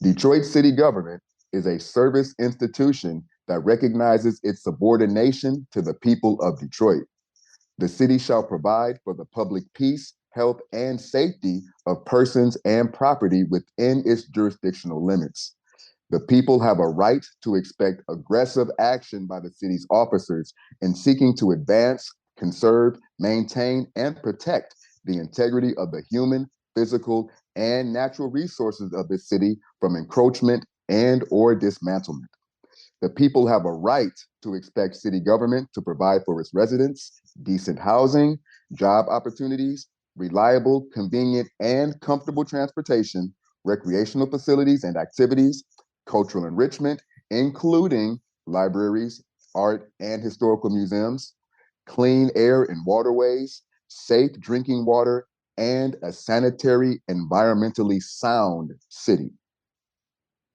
Detroit city government is a service institution that recognizes its subordination to the people of Detroit. The city shall provide for the public peace, health, and safety of persons and property within its jurisdictional limits. The people have a right to expect aggressive action by the city's officers in seeking to advance, conserve, maintain, and protect the integrity of the human, physical, and natural resources of the city from encroachment and or dismantlement. The people have a right to expect city government to provide for its residents decent housing, job opportunities, reliable, convenient, and comfortable transportation, recreational facilities and activities, cultural enrichment, including libraries, art, and historical museums, clean air and waterways, safe drinking water, and a sanitary, environmentally sound city.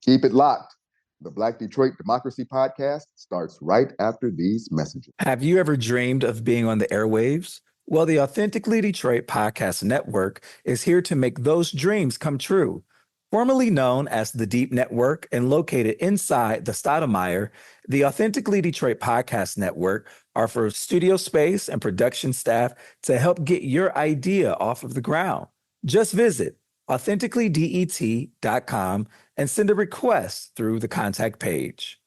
Keep it locked. The Black Detroit Democracy Podcast starts right after these messages. Have you ever dreamed of being on the airwaves? Well, the Authentically Detroit Podcast Network is here to make those dreams come true. Formerly known as the Deep Network and located inside the Stoudemire, the Authentically Detroit Podcast Network offers studio space and production staff to help get your idea off of the ground. Just visit authenticallydet.com and send a request through the contact page.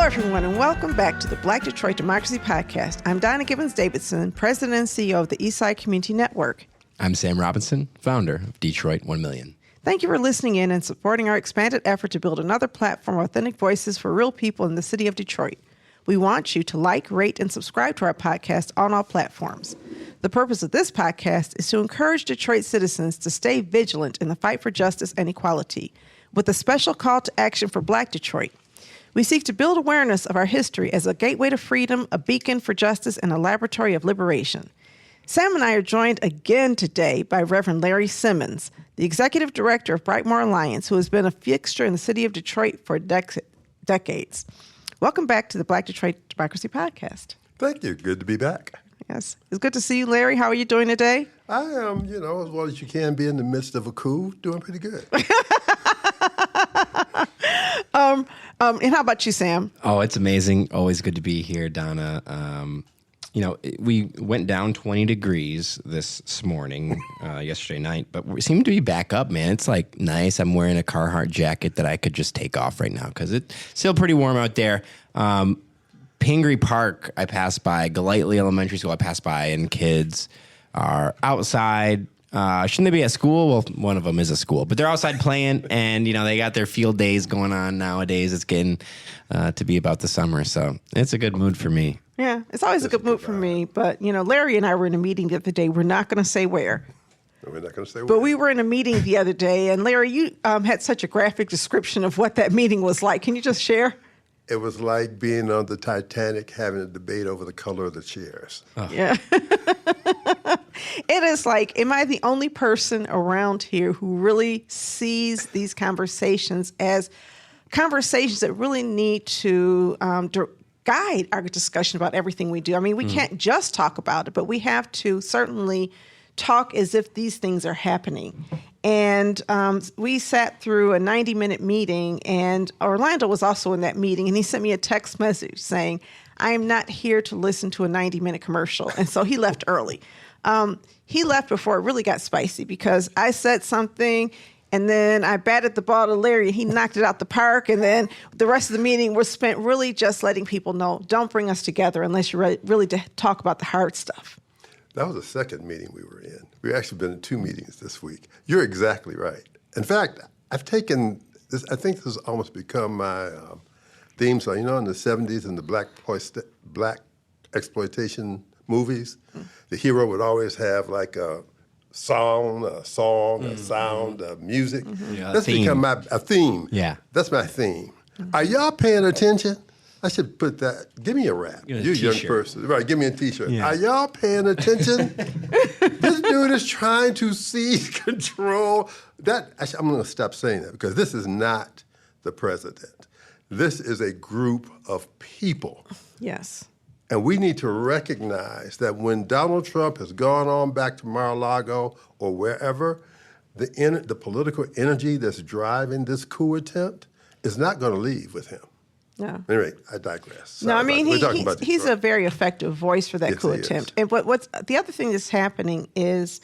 Everyone, and welcome back to the Black Detroit Democracy Podcast. I'm Donna Gibbons-Davidson, President and CEO of the Eastside Community Network. I'm Sam Robinson, founder of Detroit 1 Million. Thank you for listening in and supporting our expanded effort to build another platform of authentic voices for real people in the city of Detroit. We want you to like, rate, and subscribe to our podcast on all platforms. The purpose of this podcast is to encourage Detroit citizens to stay vigilant in the fight for justice and equality, with a special call to action for Black Detroit. We seek to build awareness of our history as a gateway to freedom, a beacon for justice, and a laboratory of liberation. Sam and I are joined again today by Reverend Larry Simmons, the Executive Director of Brightmoor Alliance, who has been a fixture in the city of Detroit for decades. Welcome back to the Black Detroit Democracy Podcast. Thank you. Good to be back. Yes. It's good to see you, Larry. How are you doing today? I am, as well as you can be in the midst of a coup, doing pretty good. And how about you, Sam? Oh, it's amazing. Always good to be here, Donna. We went down 20 degrees this morning, yesterday night, but we seem to be back up, man. It's like nice. I'm wearing a Carhartt jacket that I could just take off right now because it's still pretty warm out there. Pingree Park, I passed by. Golightly Elementary School, I passed by, and kids are outside. Shouldn't they be at school? Well, one of them is a school, but they're outside playing, and they got their field days going on nowadays. It's getting to be about the summer, so it's a good mood for me. Yeah, it's always a good mood for me. But Larry and I were in a meeting the other day. We're not going to say where. We're not going to say where. But we were in a meeting the other day, and Larry, you had such a graphic description of what that meeting was like. Can you just share? It was like being on the Titanic having a debate over the color of the chairs. Oh. Yeah. It is like, am I the only person around here who really sees these conversations as conversations that really need to guide our discussion about everything we do? I mean, we can't just talk about it, but we have to certainly talk as if these things are happening. And we sat through a 90-minute meeting, and Orlando was also in that meeting, and he sent me a text message saying, I am not here to listen to a 90-minute commercial. And so he left early. He left before it really got spicy because I said something, and then I batted the ball to Larry, and he knocked it out the park. And then the rest of the meeting was spent really just letting people know, don't bring us together unless you're really to talk about the hard stuff. That was the second meeting we were in. We've actually been in 2 meetings this week. You're exactly right. In fact, I've taken this, I think this has almost become my theme song. In the 70s in the black exploitation movies, the hero would always have like a song, a sound, music. Yeah, That's theme. become a theme. Yeah. That's my theme. Are y'all paying attention? I should put that. Give me a rap. Give me a You young t-shirt. person. Right, give me a t-shirt. Yeah. Are y'all paying attention? This dude is trying to seize control. I'm going to stop saying that because this is not the president. This is a group of people. Yes. And we need to recognize that when Donald Trump has gone on back to Mar-a-Lago or wherever, the political energy that's driving this coup attempt is not going to leave with him. No. Anyway, I digress. No, I mean, We're talking about he's a Detroit. very effective voice for that Yes, coup he attempt. is. And what's the other thing that's happening is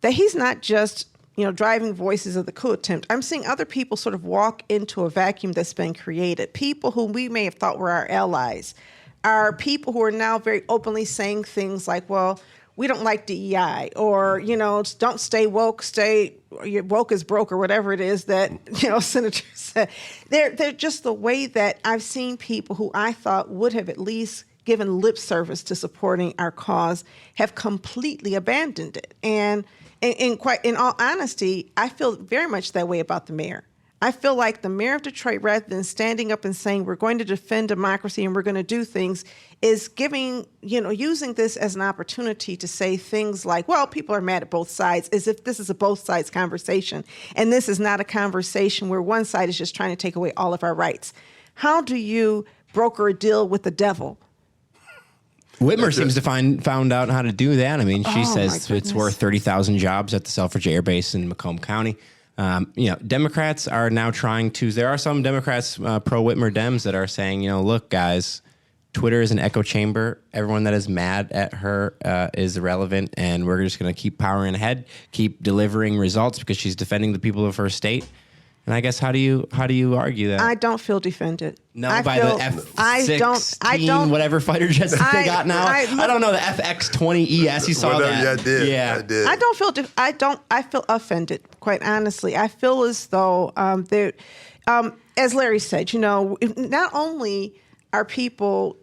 that he's not just, driving voices of the coup attempt. I'm seeing other people sort of walk into a vacuum that's been created. People who we may have thought were our allies are people who are now very openly saying things like, well, we don't like DEI, or, don't stay woke, you're woke is broke, or whatever it is that, senators said. They're just the way that I've seen people who I thought would have at least given lip service to supporting our cause have completely abandoned it. And in all honesty, I feel very much that way about the mayor. I feel like the mayor of Detroit, rather than standing up and saying we're going to defend democracy and we're going to do things, is using this as an opportunity to say things like, well, people are mad at both sides, as if this is a both sides conversation. And this is not a conversation where one side is just trying to take away all of our rights. How do you broker a deal with the devil? Whitmer seems to found out how to do that. I mean, she Oh, says my it's goodness. worth 30,000 jobs at the Selfridge Air Base in Macomb County. Democrats are now trying to. There are some Democrats, pro Whitmer Dems, that are saying, look, guys, Twitter is an echo chamber. Everyone that is mad at her is irrelevant, and we're just going to keep powering ahead, keep delivering results because she's defending the people of her state. And I guess how do you argue that? I don't feel defended. No, I by feel- the I F-16, don't. whatever fighter jets that they got now. I don't know, the FX-20ES, you saw Whatever, that. yeah, I did. Yeah. I did. I feel offended, quite honestly. I feel as though as Larry said, not only are people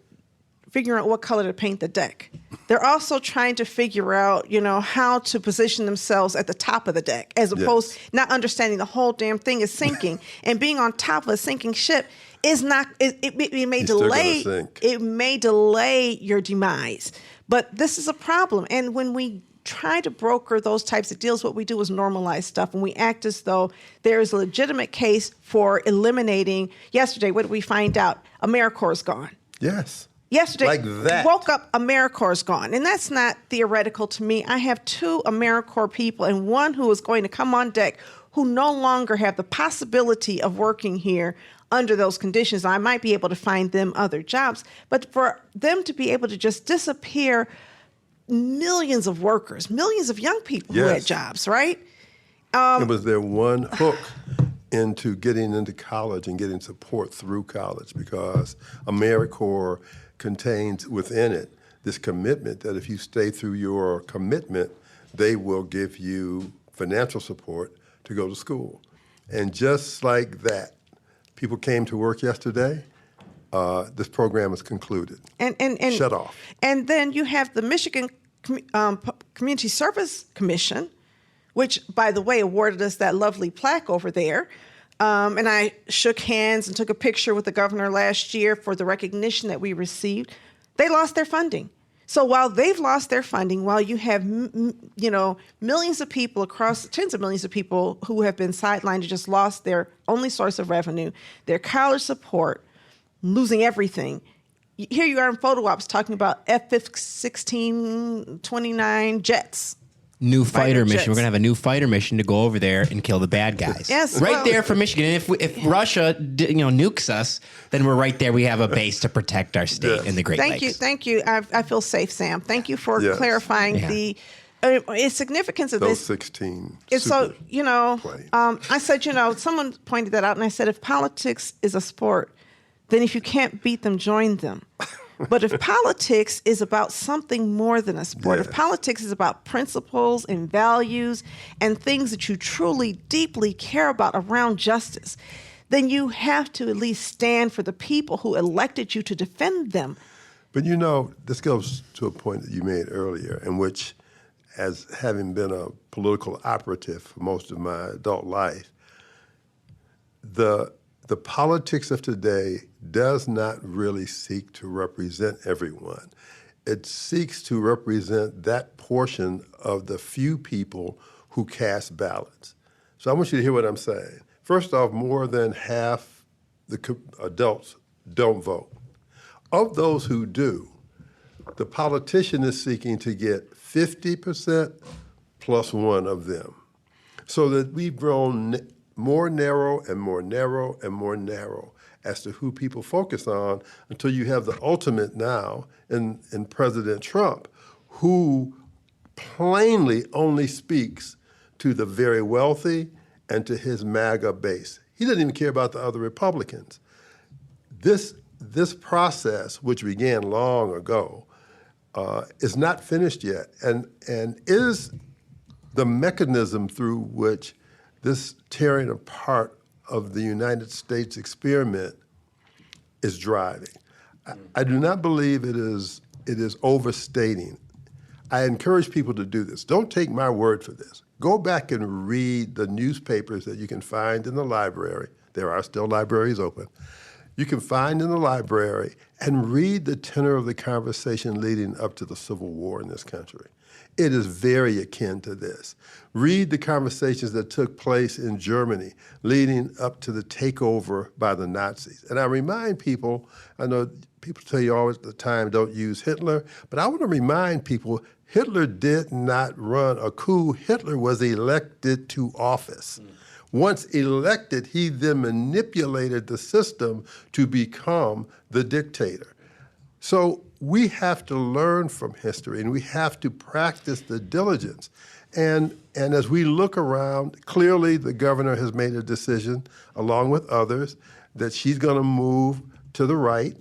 figuring out what color to paint the deck, they're also trying to figure out, how to position themselves at the top of the deck, as opposed not understanding the whole damn thing is sinking, and being on top of a sinking ship is not. It may You're still gonna delay. sink. It may delay your demise, but this is a problem. And when we try to broker those types of deals, what we do is normalize stuff, and we act as though there is a legitimate case for eliminating. Yesterday, what did we find out? AmeriCorps is gone. Yes. Yesterday, Like that. woke up, AmeriCorps is gone. And that's not theoretical to me. I have 2 AmeriCorps people and one who is going to come on deck who no longer have the possibility of working here under those conditions. I might be able to find them other jobs, but for them to be able to just disappear millions of workers, millions of young people who had Yes. jobs, right? It was their one hook into getting into college and getting support through college, because AmeriCorps contains within it this commitment that if you stay through your commitment, they will give you financial support to go to school. And just like that, people came to work yesterday. This program is concluded. And Shut off. And then you have the Michigan Community Service Commission, which, by the way, awarded us that lovely plaque over there. And I shook hands and took a picture with the governor last year for the recognition that we received. They lost their funding. So while they've lost their funding, while you have, millions of people across, tens of millions of people who have been sidelined and just lost their only source of revenue, their college support, losing everything. Here you are in photo ops talking about F-16 29 jets. New fighter mission. jets. We're going to have a new fighter mission to go over there and kill the bad guys. Yes, right well- there for Michigan. And if Russia nukes us, then we're right there. We have a base to protect our state Yes. in the Great Lakes. Thank you. I feel safe, Sam. Thank you for Yes. clarifying Yeah. the significance of Those this. 16 It's so, super planes. I said, someone pointed that out, and I said, if politics is a sport, then if you can't beat them, join them. But if politics is about something more than a sport, if Yes. politics is about principles and values and things that you truly, deeply care about around justice, then you have to at least stand for the people who elected you to defend them. But this goes to a point that you made earlier, in which as having been a political operative for most of my adult life, the politics of today does not really seek to represent everyone. It seeks to represent that portion of the few people who cast ballots. So I want you to hear what I'm saying. First off, more than half the adults don't vote. Of those who do, the politician is seeking to get 50% plus one of them, so that we've grown more narrow and more narrow and more narrow as to who people focus on, until you have the ultimate now in President Trump, who plainly only speaks to the very wealthy and to his MAGA base. He doesn't even care about the other Republicans. This process, which began long ago, is not finished yet, and is the mechanism through which this tearing apart of the United States experiment is driving. I do not believe it is overstating. I encourage people to do this. Don't take my word for this. Go back and read the newspapers that you can find in the library. There are still libraries open. You can find in the library and read the tenor of the conversation leading up to the Civil War in this country. It is very akin to this. Read the conversations that took place in Germany leading up to the takeover by the Nazis. And I remind people, I know people tell you all the time, don't use Hitler, but I want to remind people, Hitler did not run a coup. Hitler was elected to office. Once elected, he then manipulated the system to become the dictator. So we have to learn from history, and we have to practice the diligence. And as we look around, clearly the governor has made a decision, along with others, that she's going to move to the right.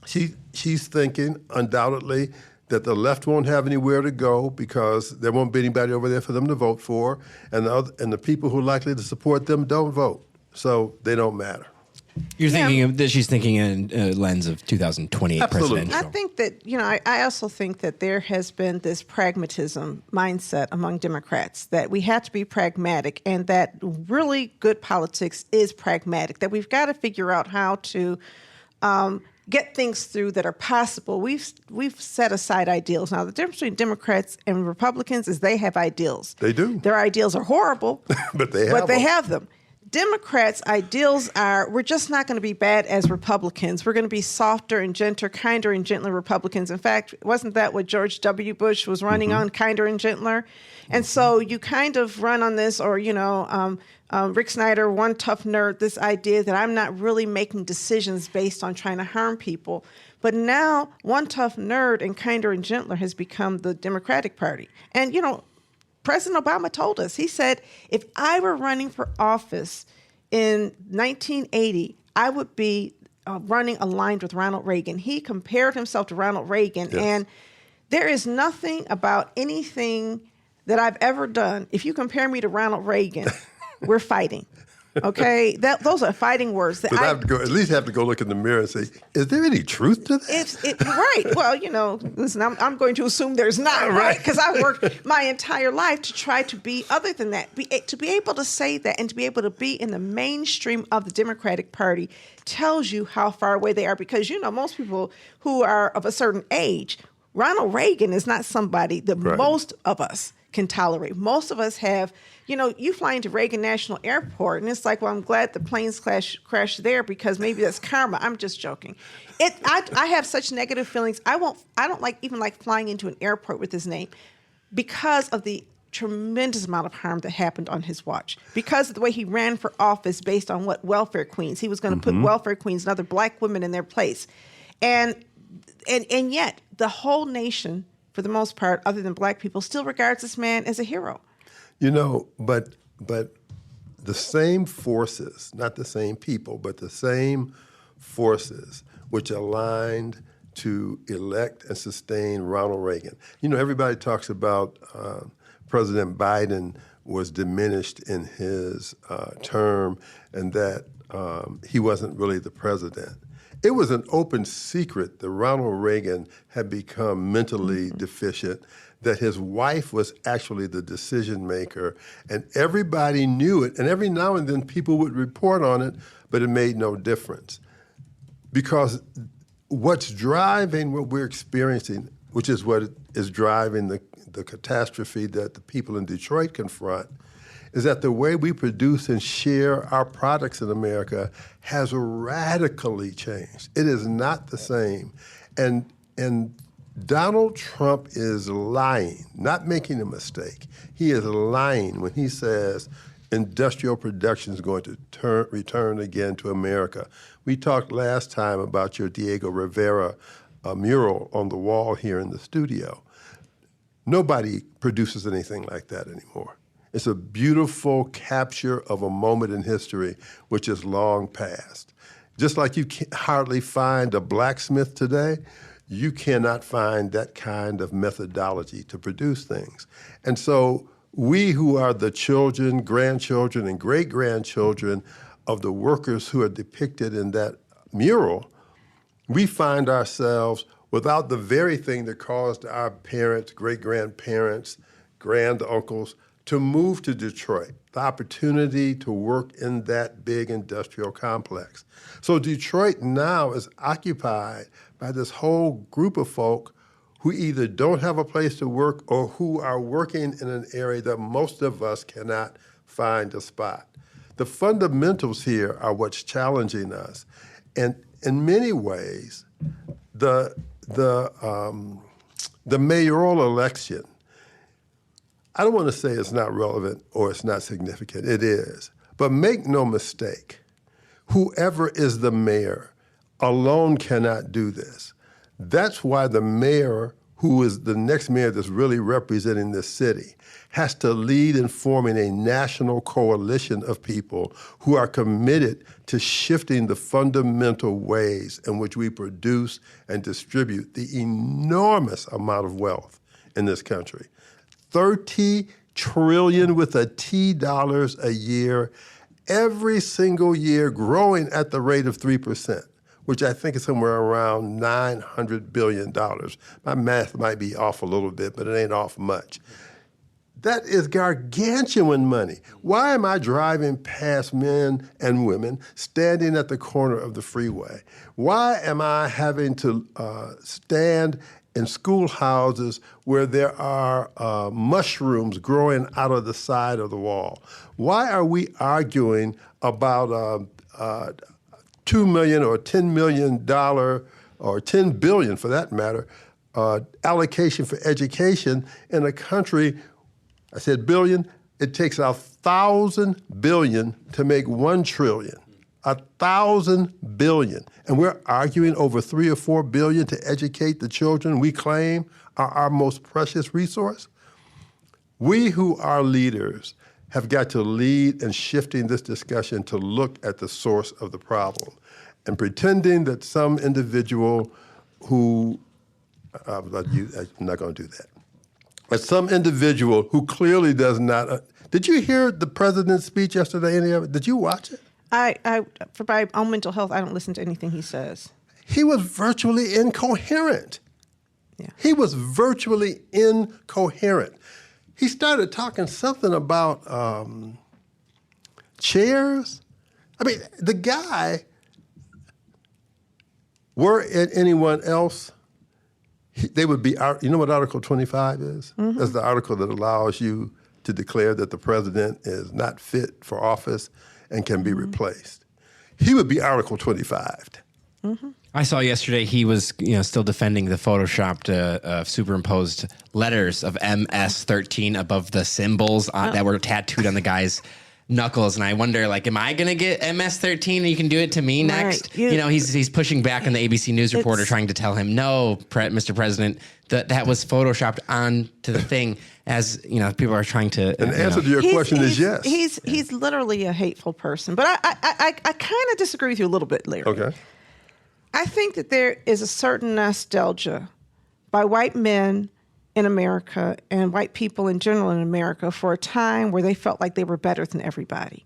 She's thinking, undoubtedly, that the left won't have anywhere to go because there won't be anybody over there for them to vote for, and the people who are likely to support them don't vote, so they don't matter. You're thinking of that. She's thinking in a lens of 2028 Absolutely. presidential. I think that, I also think that there has been this pragmatism mindset among Democrats, that we have to be pragmatic, and that really good politics is pragmatic, that we've got to figure out how to get things through that are possible. We've set aside ideals. Now, the difference between Democrats and Republicans is they have ideals. They do. Their ideals are horrible, but they have them. Democrats' ideals are, we're just not going to be bad as Republicans. We're going to be softer and gentler, kinder and gentler Republicans. In fact, wasn't that what George W. Bush was running on, kinder and gentler? And so you kind of run on this, or, Rick Snyder, one tough nerd, this idea that I'm not really making decisions based on trying to harm people. But now one tough nerd and kinder and gentler has become the Democratic Party. And, President Obama told us, he said, if I were running for office in 1980, I would be running aligned with Ronald Reagan. He compared himself to Ronald Reagan. Yes. And there is nothing about anything that I've ever done. If you compare me to Ronald Reagan, we're fighting. Okay, those are fighting words. That I have to at least have to go look in the mirror and say, is there any truth to that? Right. Well, listen, I'm going to assume there's not, right? Because I worked my entire life to try to be other than that. To be able to say that and to be able to be in the mainstream of the Democratic Party tells you how far away they are. Because, most people who are of a certain age, Ronald Reagan is not somebody that most of us can tolerate. Most of us have, you fly into Reagan National Airport and it's like, well, I'm glad the planes crashed there because maybe that's karma. I'm just joking. I have such negative feelings. I don't like flying into an airport with his name because of the tremendous amount of harm that happened on his watch, because of the way he ran for office based on what welfare queens. He was going to put welfare queens and other black women in their place. And yet the whole nation, for the most part, other than black people, still regards this man as a hero. But the same forces, not the same people, but the same forces which aligned to elect and sustain Ronald Reagan. Everybody talks about President Biden was diminished in his term and that he wasn't really the president. It was an open secret that Ronald Reagan had become mentally deficient, that his wife was actually the decision maker, and everybody knew it. And every now and then people would report on it, but it made no difference. Because what's driving what we're experiencing, which is what is driving the catastrophe that the people in Detroit confront, is that the way we produce and share our products in America has radically changed. It is not the same. And Donald Trump is lying, not making a mistake. He is lying when he says industrial production is going to return again to America. We talked last time about your Diego Rivera mural on the wall here in the studio. Nobody produces anything like that anymore. It's a beautiful capture of a moment in history which is long past. Just like you can hardly find a blacksmith today, you cannot find that kind of methodology to produce things. And so we who are the children, grandchildren, and great-grandchildren of the workers who are depicted in that mural, we find ourselves without the very thing that caused our parents, great-grandparents, granduncles to move to Detroit, the opportunity to work in that big industrial complex. So Detroit now is occupied by this whole group of folk who either don't have a place to work or who are working in an area that most of us cannot find a spot. The fundamentals here are what's challenging us. And in many ways, the mayoral election, I don't want to say it's not relevant or it's not significant. It is. But make no mistake, whoever is the mayor alone cannot do this. That's why the mayor, who is the next mayor that's really representing this city, has to lead in forming a national coalition of people who are committed to shifting the fundamental ways in which we produce and distribute the enormous amount of wealth in this country. 30 trillion with a T dollars a year, every single year growing at the rate of 3%, which I think is somewhere around $900 billion. My math might be off a little bit, but it ain't off much. That is gargantuan money. Why am I driving past men and women standing at the corner of the freeway? Why am I having to stand in schoolhouses where there are mushrooms growing out of the side of the wall? Why are we arguing about $2 million or $10 million or $10 billion, for that matter, allocation for education in a country? I said billion. It takes 1,000 billion to make 1 trillion. 1,000 billion. And we're arguing over 3 or 4 billion to educate the children we claim are our most precious resource. We who are leaders have got to lead in shifting this discussion to look at the source of the problem. And pretending that some individual who, I'm not going to do that, but some individual who clearly does not, did you hear the president's speech yesterday, any of it? Did you watch it? For my own mental health, I don't listen to anything he says. He was virtually incoherent. Yeah. He was virtually incoherent. He started talking something about chairs. I mean, the guy, were it anyone else, they would be, you know what Article 25 is? Mm-hmm. That's the article that allows you to declare that the president is not fit for office and can be replaced. He would be Article 25. Mm-hmm. I saw yesterday he was, still defending the photoshopped, superimposed letters of MS-13 above the symbols that were tattooed on the guy's knuckles, and I wonder, am I going to get MS-13 and you can do it to me next? Right. He's pushing back on the ABC News reporter trying to tell him, no, Mr. President, that was photoshopped onto the thing, as, people are trying to... And the answer to your question is yes. He's literally a hateful person, but I kind of disagree with you a little bit, Larry. Okay. I think that there is a certain nostalgia by white men in America and white people in general in America for a time where they felt like they were better than everybody.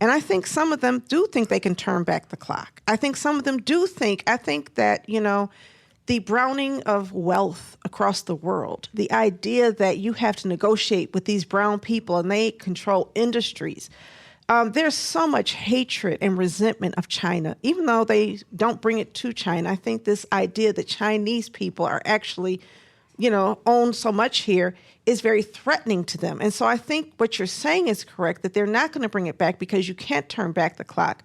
And I think some of them do think they can turn back the clock. I think some of them do think, I think that, the browning of wealth across the world, the idea that you have to negotiate with these brown people and they control industries. There's so much hatred and resentment of China, even though they don't bring it to China. I think this idea that Chinese people are actually, own so much here is very threatening to them. And so I think what you're saying is correct, that they're not going to bring it back because you can't turn back the clock.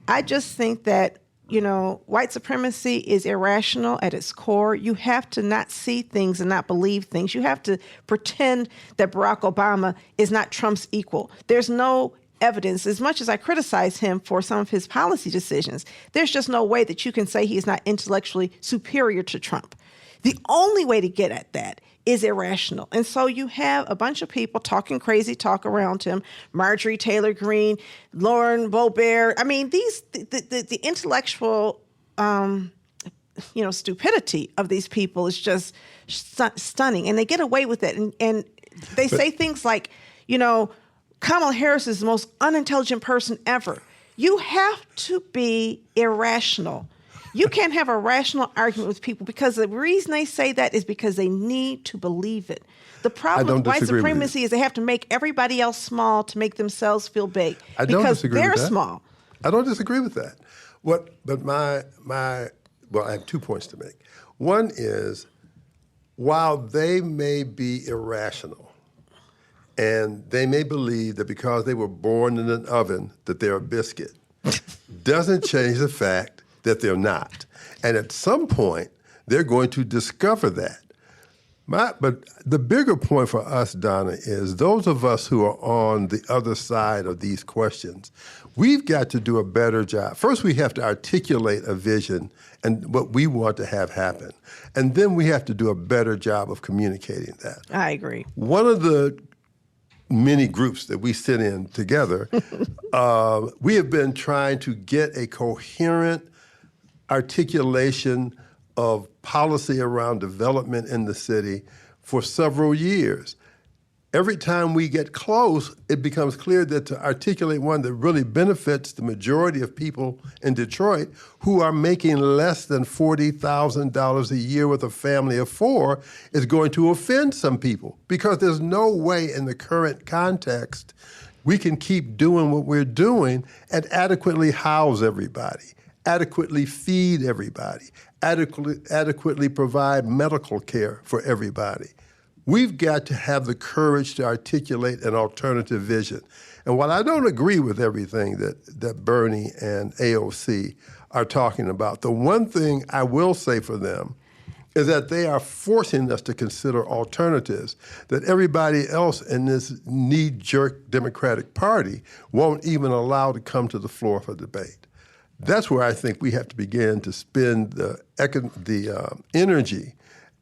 I just think that, white supremacy is irrational at its core. You have to not see things and not believe things. You have to pretend that Barack Obama is not Trump's equal. There's no evidence. As much as I criticize him for some of his policy decisions, there's just no way that you can say he's not intellectually superior to Trump. The only way to get at that is irrational. And so you have a bunch of people talking crazy talk around him, Marjorie Taylor Greene, Lauren Boebert. I mean, the intellectual, stupidity of these people is just stunning. And they get away with it. And they say things like, Kamala Harris is the most unintelligent person ever. You have to be irrational. You can't have a rational argument with people because the reason they say that is because they need to believe it. The problem with white supremacy is they have to make everybody else small to make themselves feel big. I don't disagree with that. Because they're small. I don't disagree with that. I have 2 points to make. One is, while they may be irrational, and they may believe that because they were born in an oven that they're a biscuit, doesn't change the fact that they're not. And at some point, they're going to discover that. But the bigger point for us, Donna, is those of us who are on the other side of these questions, we've got to do a better job. First, we have to articulate a vision and what we want to have happen. And then we have to do a better job of communicating that. I agree. One of the many groups that we sit in together, we have been trying to get a coherent articulation of policy around development in the city for several years. Every time we get close, it becomes clear that to articulate one that really benefits the majority of people in Detroit who are making less than $40,000 a year with a family of 4 is going to offend some people, because there's no way in the current context we can keep doing what we're doing and adequately house everybody, adequately feed everybody, adequately provide medical care for everybody. We've got to have the courage to articulate an alternative vision. And while I don't agree with everything that Bernie and AOC are talking about, the one thing I will say for them is that they are forcing us to consider alternatives that everybody else in this knee-jerk Democratic Party won't even allow to come to the floor for debate. That's where I think we have to begin to spend the energy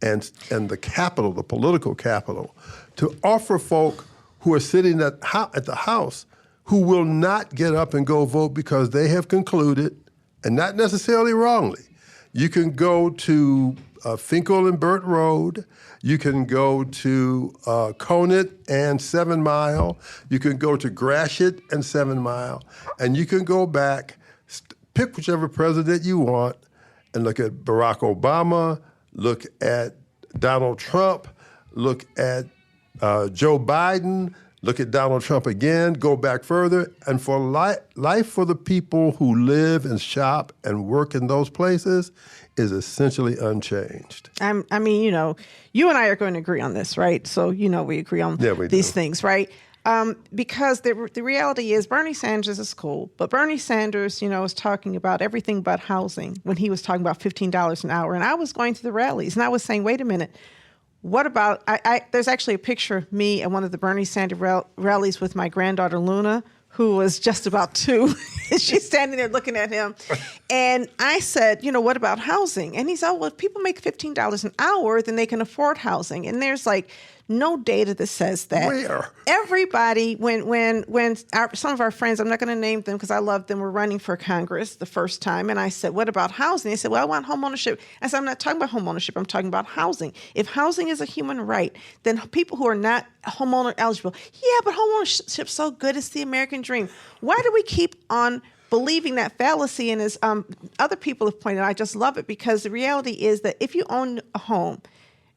and the capital, the political capital, to offer folk who are sitting at the House who will not get up and go vote because they have concluded, and not necessarily wrongly, you can go to Finkel and Burt Road, you can go to Conant and 7 Mile, you can go to Gratiot and 7 Mile, and you can go back, pick whichever president you want, and look at Barack Obama, look at Donald Trump, look at Joe Biden, look at Donald Trump again, go back further, and for life for the people who live and shop and work in those places is essentially unchanged. I mean, you and I are going to agree on this, right? So, we agree on these things, right? Because the reality is Bernie Sanders is cool, but Bernie Sanders, was talking about everything but housing when he was talking about $15 an hour. And I was going to the rallies and I was saying, wait a minute, what about, there's actually a picture of me at one of the Bernie Sanders rallies with my granddaughter, Luna, who was just about 2. She's standing there looking at him. And I said, what about housing? And he said, well, if people make $15 an hour, then they can afford housing. And there's like no data that says that. Where? Everybody, some of our friends, I'm not going to name them because I love them, were running for Congress the first time, and I said, what about housing? They said, well, I want home ownership. I said, I'm not talking about home ownership. I'm talking about housing. If housing is a human right, then people who are not homeowner eligible, yeah, but home ownership's so good. It's the American dream. Why do we keep on believing that fallacy? And as other people have pointed out, I just love it, because the reality is that if you own a home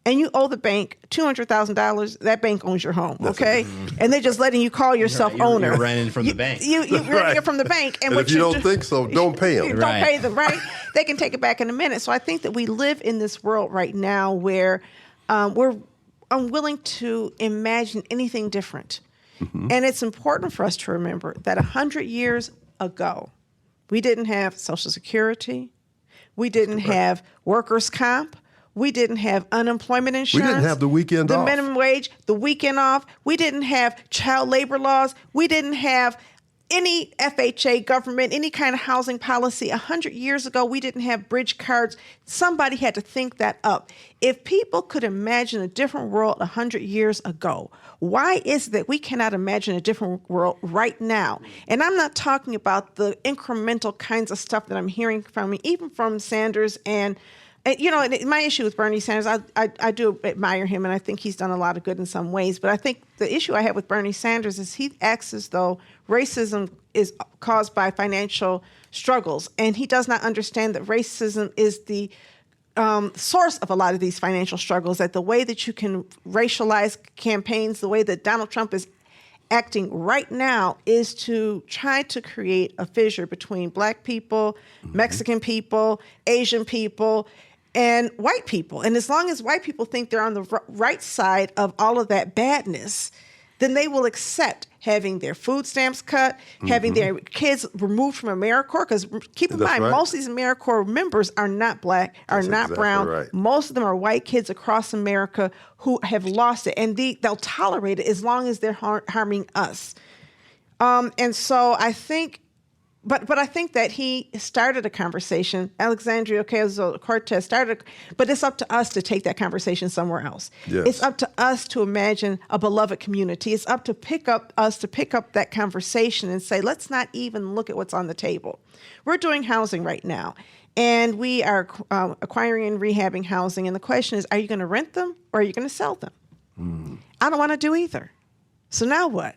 and you owe the bank $200,000, that bank owns your home, okay? And they're just letting you call yourself owner. You're renting from the bank. You're renting it from the bank. And if you don't think so, don't pay them. Don't pay them, right? They can take it back in a minute. So I think that we live in this world right now where we're unwilling to imagine anything different. And it's important for us to remember that 100 years ago, we didn't have Social Security. We didn't have workers' comp. We didn't have unemployment insurance. We didn't have the weekend off. The minimum wage, the weekend off. We didn't have child labor laws. We didn't have any FHA government, any kind of housing policy. 100 years ago, we didn't have bridge cards. Somebody had to think that up. If people could imagine a different world 100 years ago, why is it that we cannot imagine a different world right now? And I'm not talking about the incremental kinds of stuff that I'm hearing from, even from Sanders and my issue with Bernie Sanders, I do admire him, and I think he's done a lot of good in some ways. But I think the issue I have with Bernie Sanders is he acts as though racism is caused by financial struggles, and he does not understand that racism is the source of a lot of these financial struggles, that the way that you can racialize campaigns, the way that Donald Trump is acting right now is to try to create a fissure between Black people, Mexican people, Asian people, and white people. And as long as white people think they're on the right side of all of that badness, then they will accept having their food stamps cut, having their kids removed from AmeriCorps. Because keep in mind, most of these AmeriCorps members are not Black, are not brown. Right. Most of them are white kids across America who have lost it. And they'll tolerate it as long as they're harming us. And so I think... But I think that he started a conversation. Alexandria Ocasio-Cortez started, but it's up to us to take that conversation somewhere else. Yes. It's up to us to imagine a beloved community. It's up to us to pick up that conversation and say, let's not even look at what's on the table. We're doing housing right now, and we are acquiring and rehabbing housing. And the question is, are you going to rent them or are you going to sell them? I don't want to do either. So now what?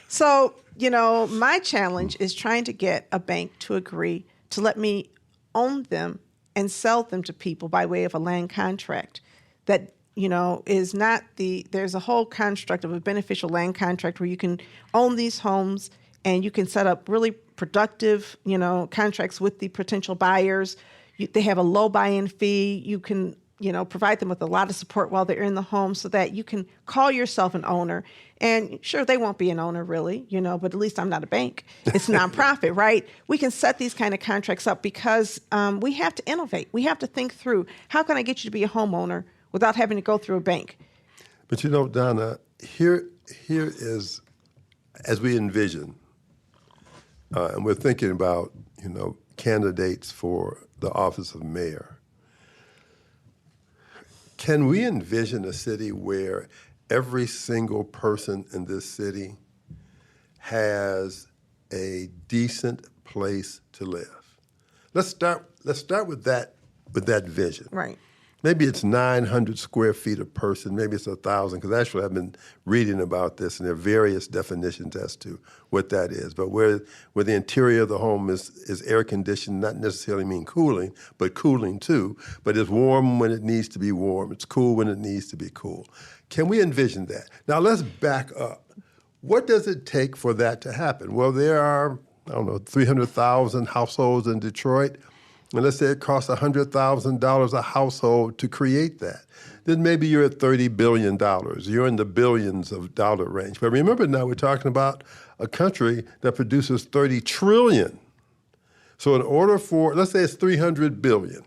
So, my challenge is trying to get a bank to agree to let me own them and sell them to people by way of a land contract that, is not there's a whole construct of a beneficial land contract where you can own these homes and you can set up really productive, contracts with the potential buyers. They have a low buy-in fee. You can, provide them with a lot of support while they're in the home so that you can call yourself an owner. And sure, they won't be an owner really, but at least I'm not a bank. It's nonprofit, right? We can set these kind of contracts up because we have to innovate. We have to think through, how can I get you to be a homeowner without having to go through a bank? But Donna, here is, as we envision, and we're thinking about, candidates for the office of mayor, can we envision a city where every single person in this city has a decent place to live? Let's start with that vision. Right. Maybe it's 900 square feet a person, maybe it's 1,000, because actually I've been reading about this, and there are various definitions as to what that is. But where the interior of the home is air-conditioned, not necessarily mean cooling, but cooling too, but it's warm when it needs to be warm, it's cool when it needs to be cool. Can we envision that? Now let's back up. What does it take for that to happen? Well, there are, 300,000 households in Detroit. And let's say it costs $100,000 a household to create that. Then maybe you're at $30 billion. You're in the billions of dollar range. But remember now, we're talking about a country that produces 30 trillion. So in order for, let's say it's 300 billion.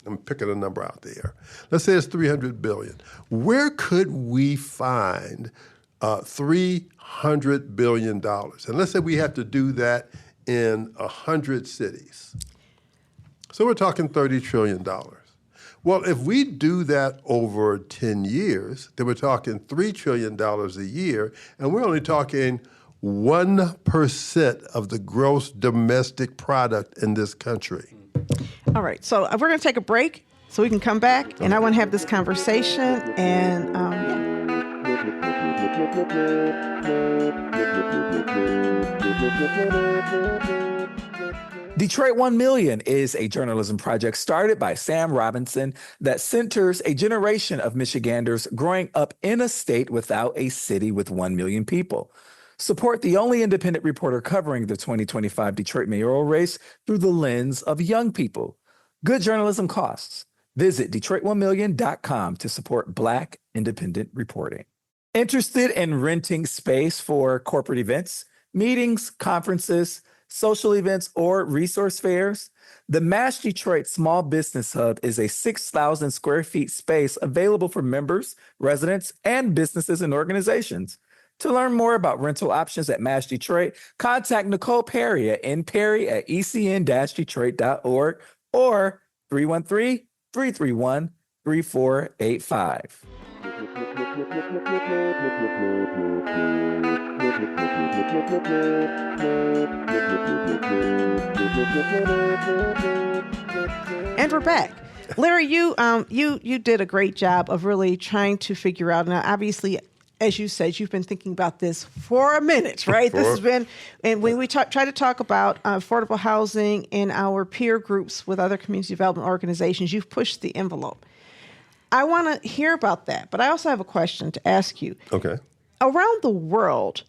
I'm picking a number out there. Let's say it's 300 billion. Where could we find $300 billion? And let's say we have to do that in 100 cities. So we're talking $30 trillion. Well, if we do that over 10 years, then we're talking $3 trillion a year, and we're only talking 1% of the gross domestic product in this country. All right, so we're going to take a break so we can come back, and I want to have this conversation, and Detroit 1 Million is a journalism project started by Sam Robinson that centers a generation of Michiganders growing up in a state without a city with 1 million people. Support the only independent reporter covering the 2025 Detroit mayoral race through the lens of young people. Good journalism costs. Visit Detroit1million.com to support Black independent reporting. Interested in renting space for corporate events, meetings, conferences, social events, or resource fairs? The MASH Detroit Small Business Hub is a 6,000 square feet space available for members, residents, and businesses and organizations. To learn more about rental options at MASH Detroit, contact Nicole Perry at nperry@ecn-detroit.org or 313-331-3485. And we're back. Larry, you did a great job of really trying to figure out. Now, obviously, as you said, you've been thinking about this for a minute, right? This has been, and when we try to talk about affordable housing in our peer groups with other community development organizations, you've pushed the envelope. I want to hear about that, but I also have a question to ask you. Okay. Around the world,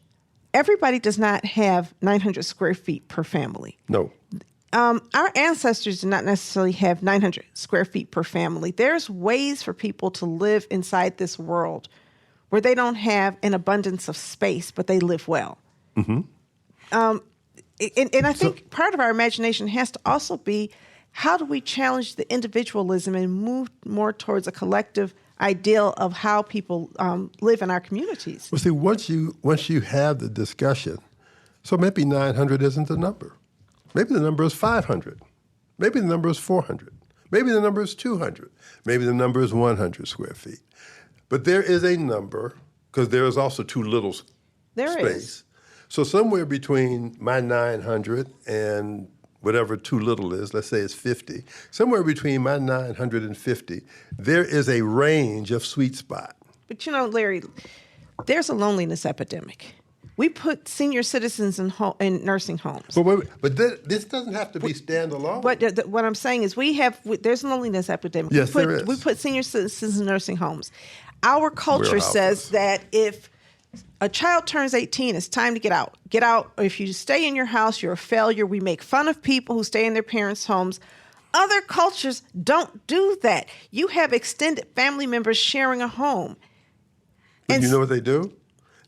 everybody does not have 900 square feet per family. No. Our ancestors did not necessarily have 900 square feet per family. There's ways for people to live inside this world where they don't have an abundance of space, but they live well. Mm-hmm. And I think part of our imagination has to also be, how do we challenge the individualism and move more towards a collective ideal of how people live in our communities? Well, see, once you have the discussion, so maybe 900 isn't the number. Maybe the number is 500. Maybe the number is 400. Maybe the number is 200. Maybe the number is 100 square feet. But there is a number, because there is also too little space. So somewhere between my 900 and whatever too little is, let's say it's 50, somewhere between my 900 and 50, there is a range of sweet spot. But Larry, there's a loneliness epidemic. We put senior citizens in nursing homes. But this doesn't have to be standalone. But what I'm saying is there's a loneliness epidemic. Yes, there is. We put senior citizens in nursing homes. Our culture says that if a child turns 18, it's time to get out. Get out. Or if you stay in your house, you're a failure. We make fun of people who stay in their parents' homes. Other cultures don't do that. You have extended family members sharing a home. And you know what they do?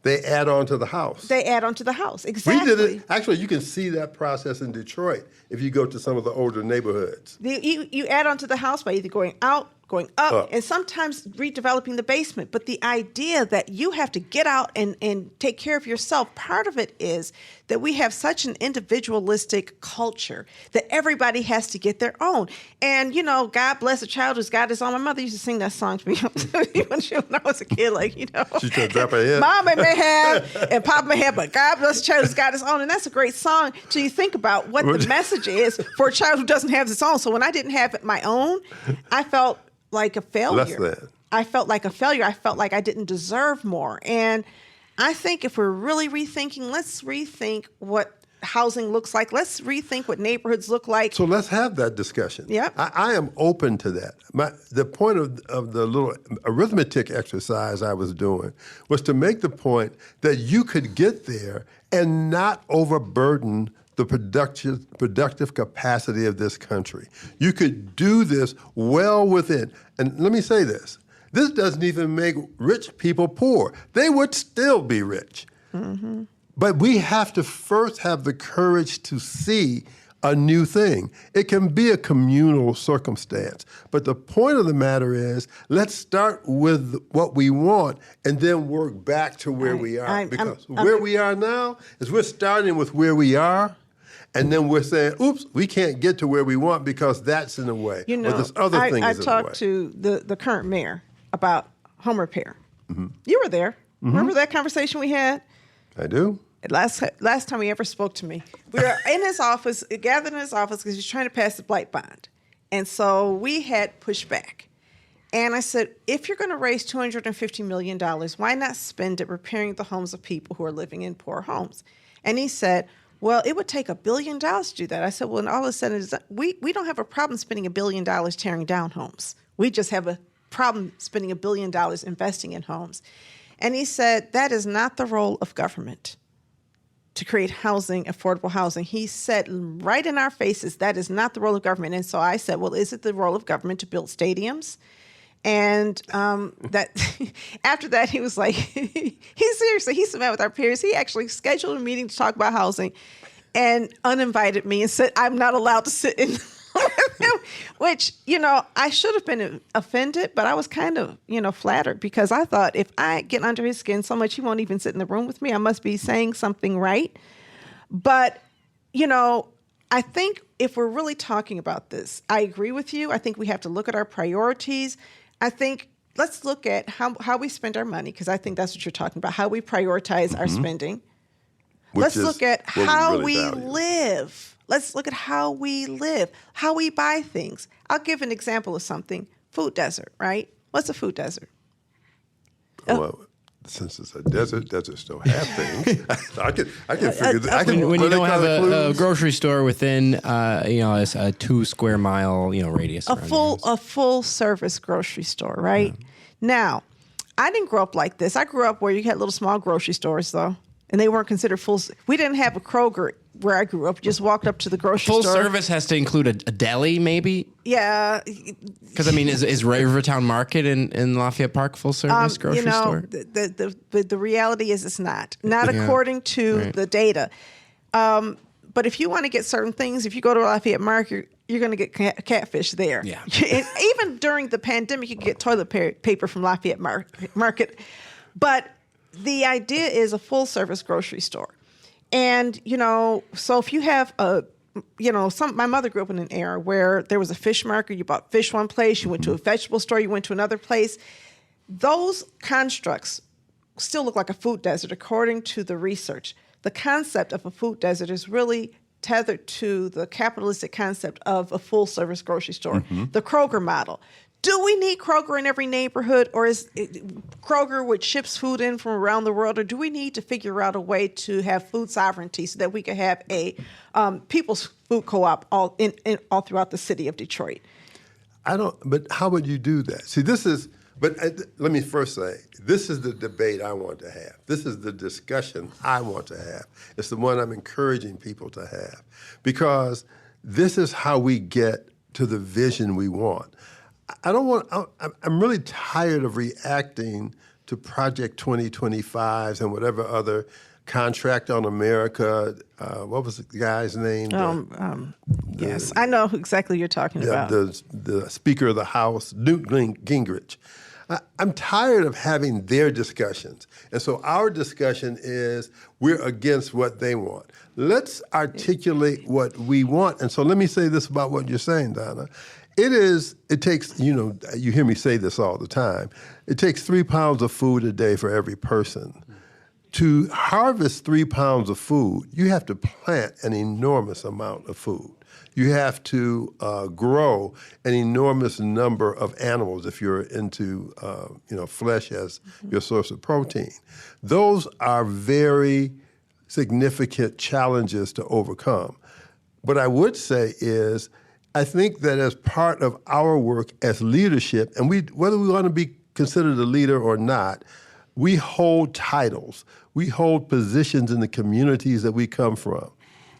They add on to the house. Exactly. We did it. Actually, you can see that process in Detroit if you go to some of the older neighborhoods. You add on to the house by either going out, going up, and sometimes redeveloping the basement. But the idea that you have to get out and take care of yourself, part of it is that we have such an individualistic culture that everybody has to get their own. And, God bless a child who's got his own. My mother used to sing that song to me when I was a kid, She tried to drop her head. Mom may have and Papa may have, but God bless a child who's got his own. And that's a great song till you think about what the message is for a child who doesn't have his own. So when I didn't have my own, I felt like a failure. Less than. I felt like a failure. I felt like I didn't deserve more. And I think if we're really rethinking, let's rethink what housing looks like. Let's rethink what neighborhoods look like. So let's have that discussion. Yeah, I am open to that. The point of the little arithmetic exercise I was doing was to make the point that you could get there and not overburden the productive capacity of this country. You could do this well within. And let me say this. This doesn't even make rich people poor. They would still be rich. Mm-hmm. But we have to first have the courage to see a new thing. It can be a communal circumstance. But the point of the matter is, let's start with what we want and then work back to where we are. Because where we are now is we're starting with where we are, And then we're saying, oops, we can't get to where we want because that's in the way. You know, or this other thing I is in the way. talked to the current mayor about home repair. You were there. Remember that conversation we had? I do. Last time he ever spoke to me, we were in his office, gathered in his office because he was trying to pass the blight bond. And so we had pushback. And I said, if you're going to raise $250 million, why not spend it repairing the homes of people who are living in poor homes? And he said, well, it would take $1 billion to do that. I said, well, and all of a sudden, we don't have a problem spending $1 billion tearing down homes. We just have a problem spending $1 billion investing in homes. And he said, that is not the role of government to create housing, affordable housing. He said right in our faces, that is not the role of government. And so I said, well, is it the role of government to build stadiums? And that after that, he was like, he's met with our peers. He actually scheduled a meeting to talk about housing and uninvited me and said, I'm not allowed to sit in with him, which, I should have been offended, but I was kind of, flattered because I thought if I get under his skin so much, he won't even sit in the room with me. I must be saying something right. But, I think if we're really talking about this, I agree with you. I think we have to look at our priorities. I think let's look at how we spend our money, because I think that's what you're talking about, how we prioritize our spending. Let's look at how we live. Let's look at how we live, how we buy things. I'll give an example of something. Food desert, right? What's a food desert? Well, since it's a desert, deserts don't have things. I can figure that. When you don't have a grocery store within, a 2 square mile, radius. A full service grocery store, right? Yeah. Now, I didn't grow up like this. I grew up where you had little small grocery stores, though, and they weren't considered full. We didn't have a Kroger where I grew up. You just walked up to the grocery store. Full service has to include a deli, maybe? Yeah. Because, is Rivertown Market in Lafayette Park full service grocery store? The reality is it's not. Not according to the data. But if you want to get certain things, if you go to Lafayette Market, you're going to get catfish there. Yeah. And even during the pandemic, you can get toilet paper from Lafayette Market. But the idea is a full service grocery store. And, so if you have my mother grew up in an era where there was a fish market, you bought fish one place, you went to a vegetable store, you went to another place. Those constructs still look like a food desert according to the research. The concept of a food desert is really tethered to the capitalistic concept of a full service grocery store, the Kroger model. Do we need Kroger in every neighborhood, or is Kroger which ships food in from around the world, or do we need to figure out a way to have food sovereignty so that we can have a people's food co-op all throughout the city of Detroit? But how would you do that? See, let me first say, this is the debate I want to have. This is the discussion I want to have. It's the one I'm encouraging people to have, because this is how we get to the vision we want. I'm really tired of reacting to Project 2025s and whatever other Contract on America. What was the guy's name? Yes, I know exactly you're talking about. The Speaker of the House, Newt Gingrich. I'm tired of having their discussions. And so our discussion is we're against what they want. Let's articulate what we want. And so let me say this about what you're saying, Donna. It takes, you hear me say this all the time, it takes 3 pounds of food a day for every person. To harvest 3 pounds of food, you have to plant an enormous amount of food. You have to grow an enormous number of animals if you're into, flesh as your source of protein. Those are very significant challenges to overcome. What I would say is, I think that as part of our work as leadership, and whether we want to be considered a leader or not, we hold titles. We hold positions in the communities that we come from.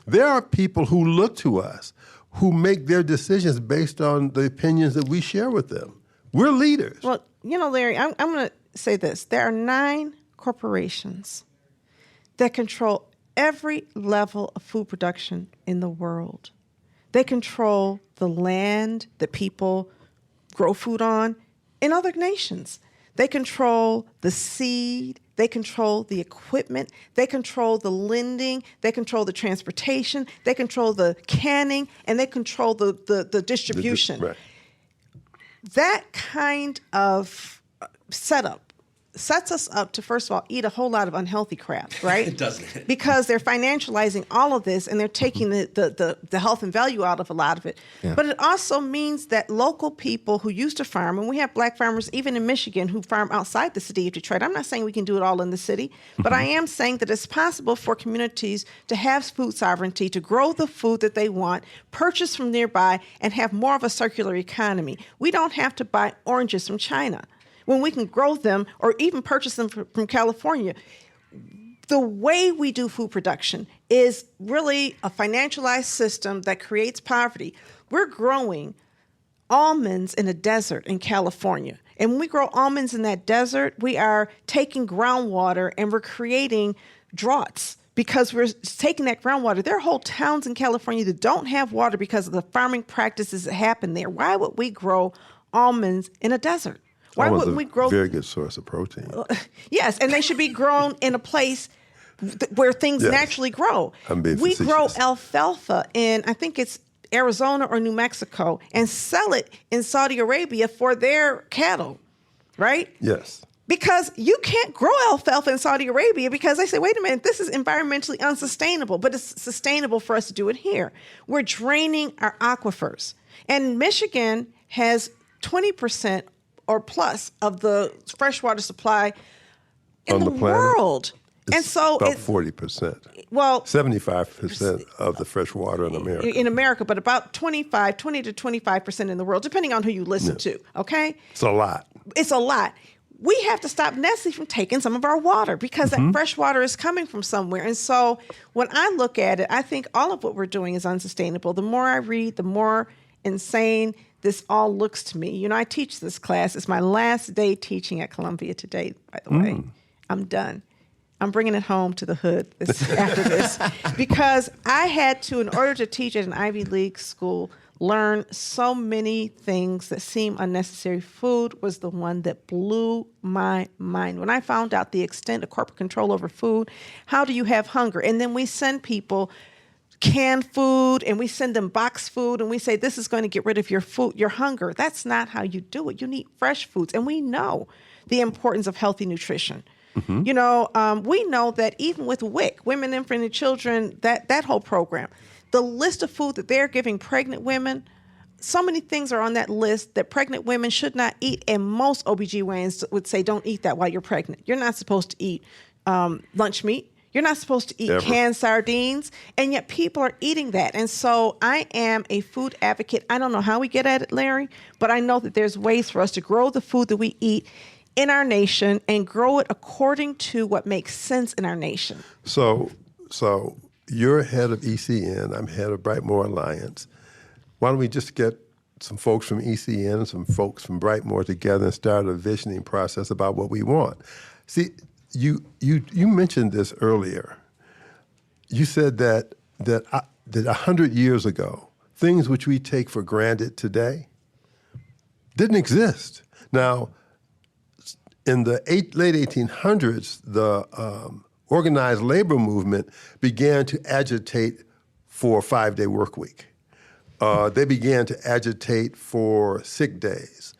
There are people who look to us, who make their decisions based on the opinions that we share with them. We're leaders. Well, Larry, I'm going to say this. There are 9 corporations that control every level of food production in the world. They control the land that people grow food on in other nations. They control the seed. They control the equipment. They control the lending. They control the transportation. They control the canning, and they control the distribution. Right. That kind of setup sets us up to, first of all, eat a whole lot of unhealthy crap, right? Doesn't it? Because they're financializing all of this, and they're taking the health and value out of a lot of it. Yeah. But it also means that local people who used to farm, and we have black farmers even in Michigan who farm outside the city of Detroit. I'm not saying we can do it all in the city, but I am saying that it's possible for communities to have food sovereignty, to grow the food that they want, purchase from nearby, and have more of a circular economy. We don't have to buy oranges from China when we can grow them or even purchase them from California. The way we do food production is really a financialized system that creates poverty. We're growing almonds in a desert in California. And when we grow almonds in that desert, we are taking groundwater and we're creating droughts because we're taking that groundwater. There are whole towns in California that don't have water because of the farming practices that happen there. Why would we grow almonds in a desert? Why wouldn't we grow? Very good source of protein. Yes, and they should be grown in a place where things naturally grow. We grow alfalfa in, I think it's Arizona or New Mexico, and sell it in Saudi Arabia for their cattle, right? Yes. Because you can't grow alfalfa in Saudi Arabia because they say, wait a minute, this is environmentally unsustainable, but it's sustainable for us to do it here. We're draining our aquifers. And Michigan has 20% or plus of the freshwater supply in the world. It's and so about 40%. Well, 75% of the fresh water in America. In America, but about 20 to 25% in the world, depending on who you listen to, okay? It's a lot. It's a lot. We have to stop Nestle from taking some of our water because that fresh water is coming from somewhere. And so when I look at it, I think all of what we're doing is unsustainable. The more I read, the more insane this all looks to me. You know, I teach this class. It's my last day teaching at Columbia today, by the way. I'm done. I'm bringing it home to the hood after this because I had to, in order to teach at an Ivy League school, learn so many things that seem unnecessary. Food was the one that blew my mind. When I found out the extent of corporate control over food, how do you have hunger? And then we send people canned food and we send them boxed food and we say, this is going to get rid of your food, your hunger. That's not how you do it. You need fresh foods. And we know the importance of healthy nutrition. You know, we know that even with WIC, Women, Infant, and Children, that whole program, the list of food that they're giving pregnant women, so many things are on that list that pregnant women should not eat. And most OBGYNs would say, don't eat that while you're pregnant. You're not supposed to eat lunch meat. You're not supposed to eat canned sardines, and yet people are eating that. And so I am a food advocate. I don't know how we get at it, Larry, but I know that there's ways for us to grow the food that we eat in our nation and grow it according to what makes sense in our nation. So you're head of ECN. I'm head of Brightmoor Alliance. Why don't we just get some folks from ECN and some folks from Brightmoor together and start a visioning process about what we want? See, you mentioned this earlier. You said that 100 years ago, things which we take for granted today didn't exist. Now, in the late 1800s, the organized labor movement began to agitate for a 5-day work week. They began to agitate for sick days.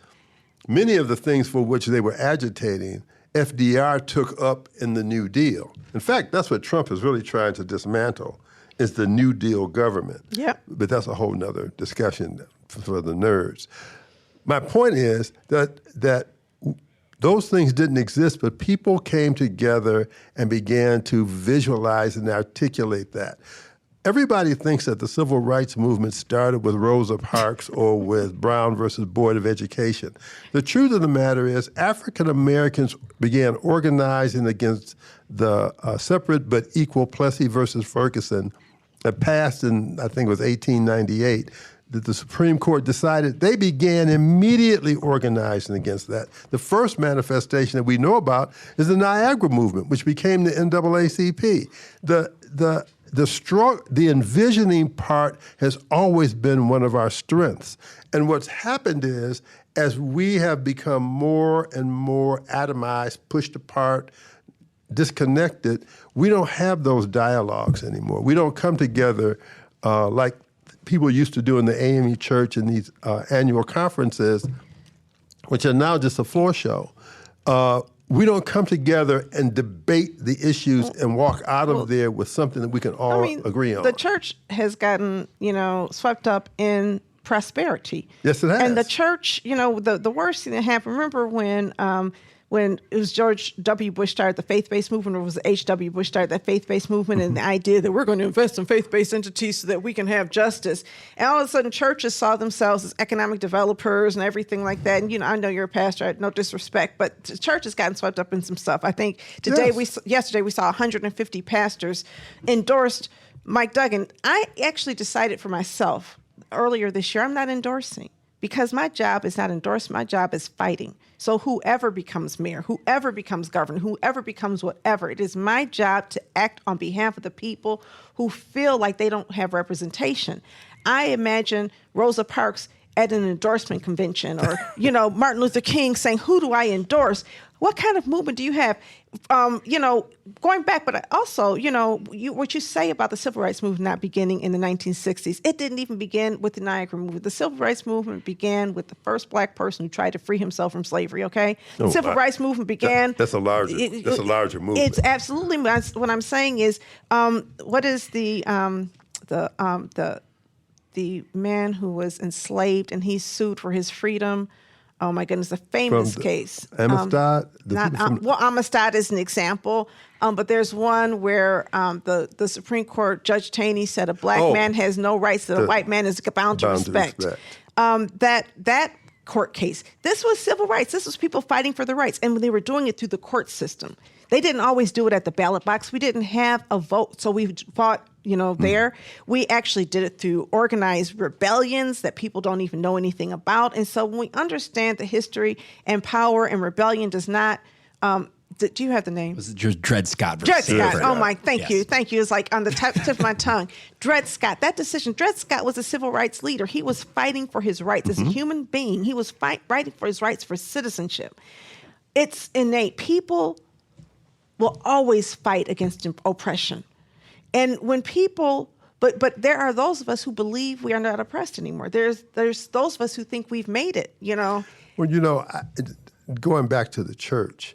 Many of the things for which they were agitating, FDR took up in the New Deal. In fact, that's what Trump is really trying to dismantle, is the New Deal government. Yep. But that's a whole nother discussion for the nerds. My point is that those things didn't exist, but people came together and began to visualize and articulate that. Everybody thinks that the civil rights movement started with Rosa Parks or with Brown versus Board of Education. The truth of the matter is African Americans began organizing against the separate but equal Plessy versus Ferguson that passed in, I think it was 1898, that the Supreme Court decided. They began immediately organizing against that. The first manifestation that we know about is the Niagara movement, which became the NAACP. the envisioning part has always been one of our strengths. And what's happened is, as we have become more and more atomized, pushed apart, disconnected, we don't have those dialogues anymore. We don't come together like people used to do in the AME church in these annual conferences, which are now just a floor show. We don't come together and debate the issues and walk out of there with something that we can all agree on. The church has gotten, swept up in prosperity. Yes, it has. And the church, the worst thing that happened, remember when it was George W. Bush started the faith-based movement, or was it H.W. Bush started that faith-based movement, and the idea that we're going to invest in faith-based entities so that we can have justice. And all of a sudden, churches saw themselves as economic developers and everything like that. And, I know you're a pastor, no disrespect, but the church has gotten swept up in some stuff. I think yesterday we saw 150 pastors endorsed Mike Duggan. I actually decided for myself earlier this year, I'm not endorsing, because my job is not endorsing. My job is fighting. So whoever becomes mayor, whoever becomes governor, whoever becomes whatever, it is my job to act on behalf of the people who feel like they don't have representation. I imagine Rosa Parks at an endorsement convention, or, Martin Luther King saying, who do I endorse? What kind of movement do you have? Going back, but also, what you say about the civil rights movement not beginning in the 1960s, it didn't even begin with the Niagara movement. The civil rights movement began with the first black person who tried to free himself from slavery, okay? The civil rights movement began... That's a larger movement. It's absolutely... What I'm saying is, what is the man who was enslaved and he sued for his freedom? Oh my goodness, a famous case. Amistad? Amistad is an example, but there's one where the Supreme Court, Judge Taney said a black man has no rights that a white man is bound to respect. That court case, this was civil rights. This was people fighting for their rights, and they were doing it through the court system. They didn't always do it at the ballot box. We didn't have a vote, so we fought, there. We actually did it through organized rebellions that people don't even know anything about. And so when we understand the history and power and rebellion does not, do you have the name? It was Dred Scott. Dred Scott. Oh my, thank you. It's like on the tip of my tongue. Dred Scott, that decision, Dred Scott was a civil rights leader. He was fighting for his rights as a human being. He was fighting for his rights for citizenship. It's innate. People will always fight against oppression. And when people, but there are those of us who believe we are not oppressed anymore. There's those of us who think we've made it, Well, going back to the church,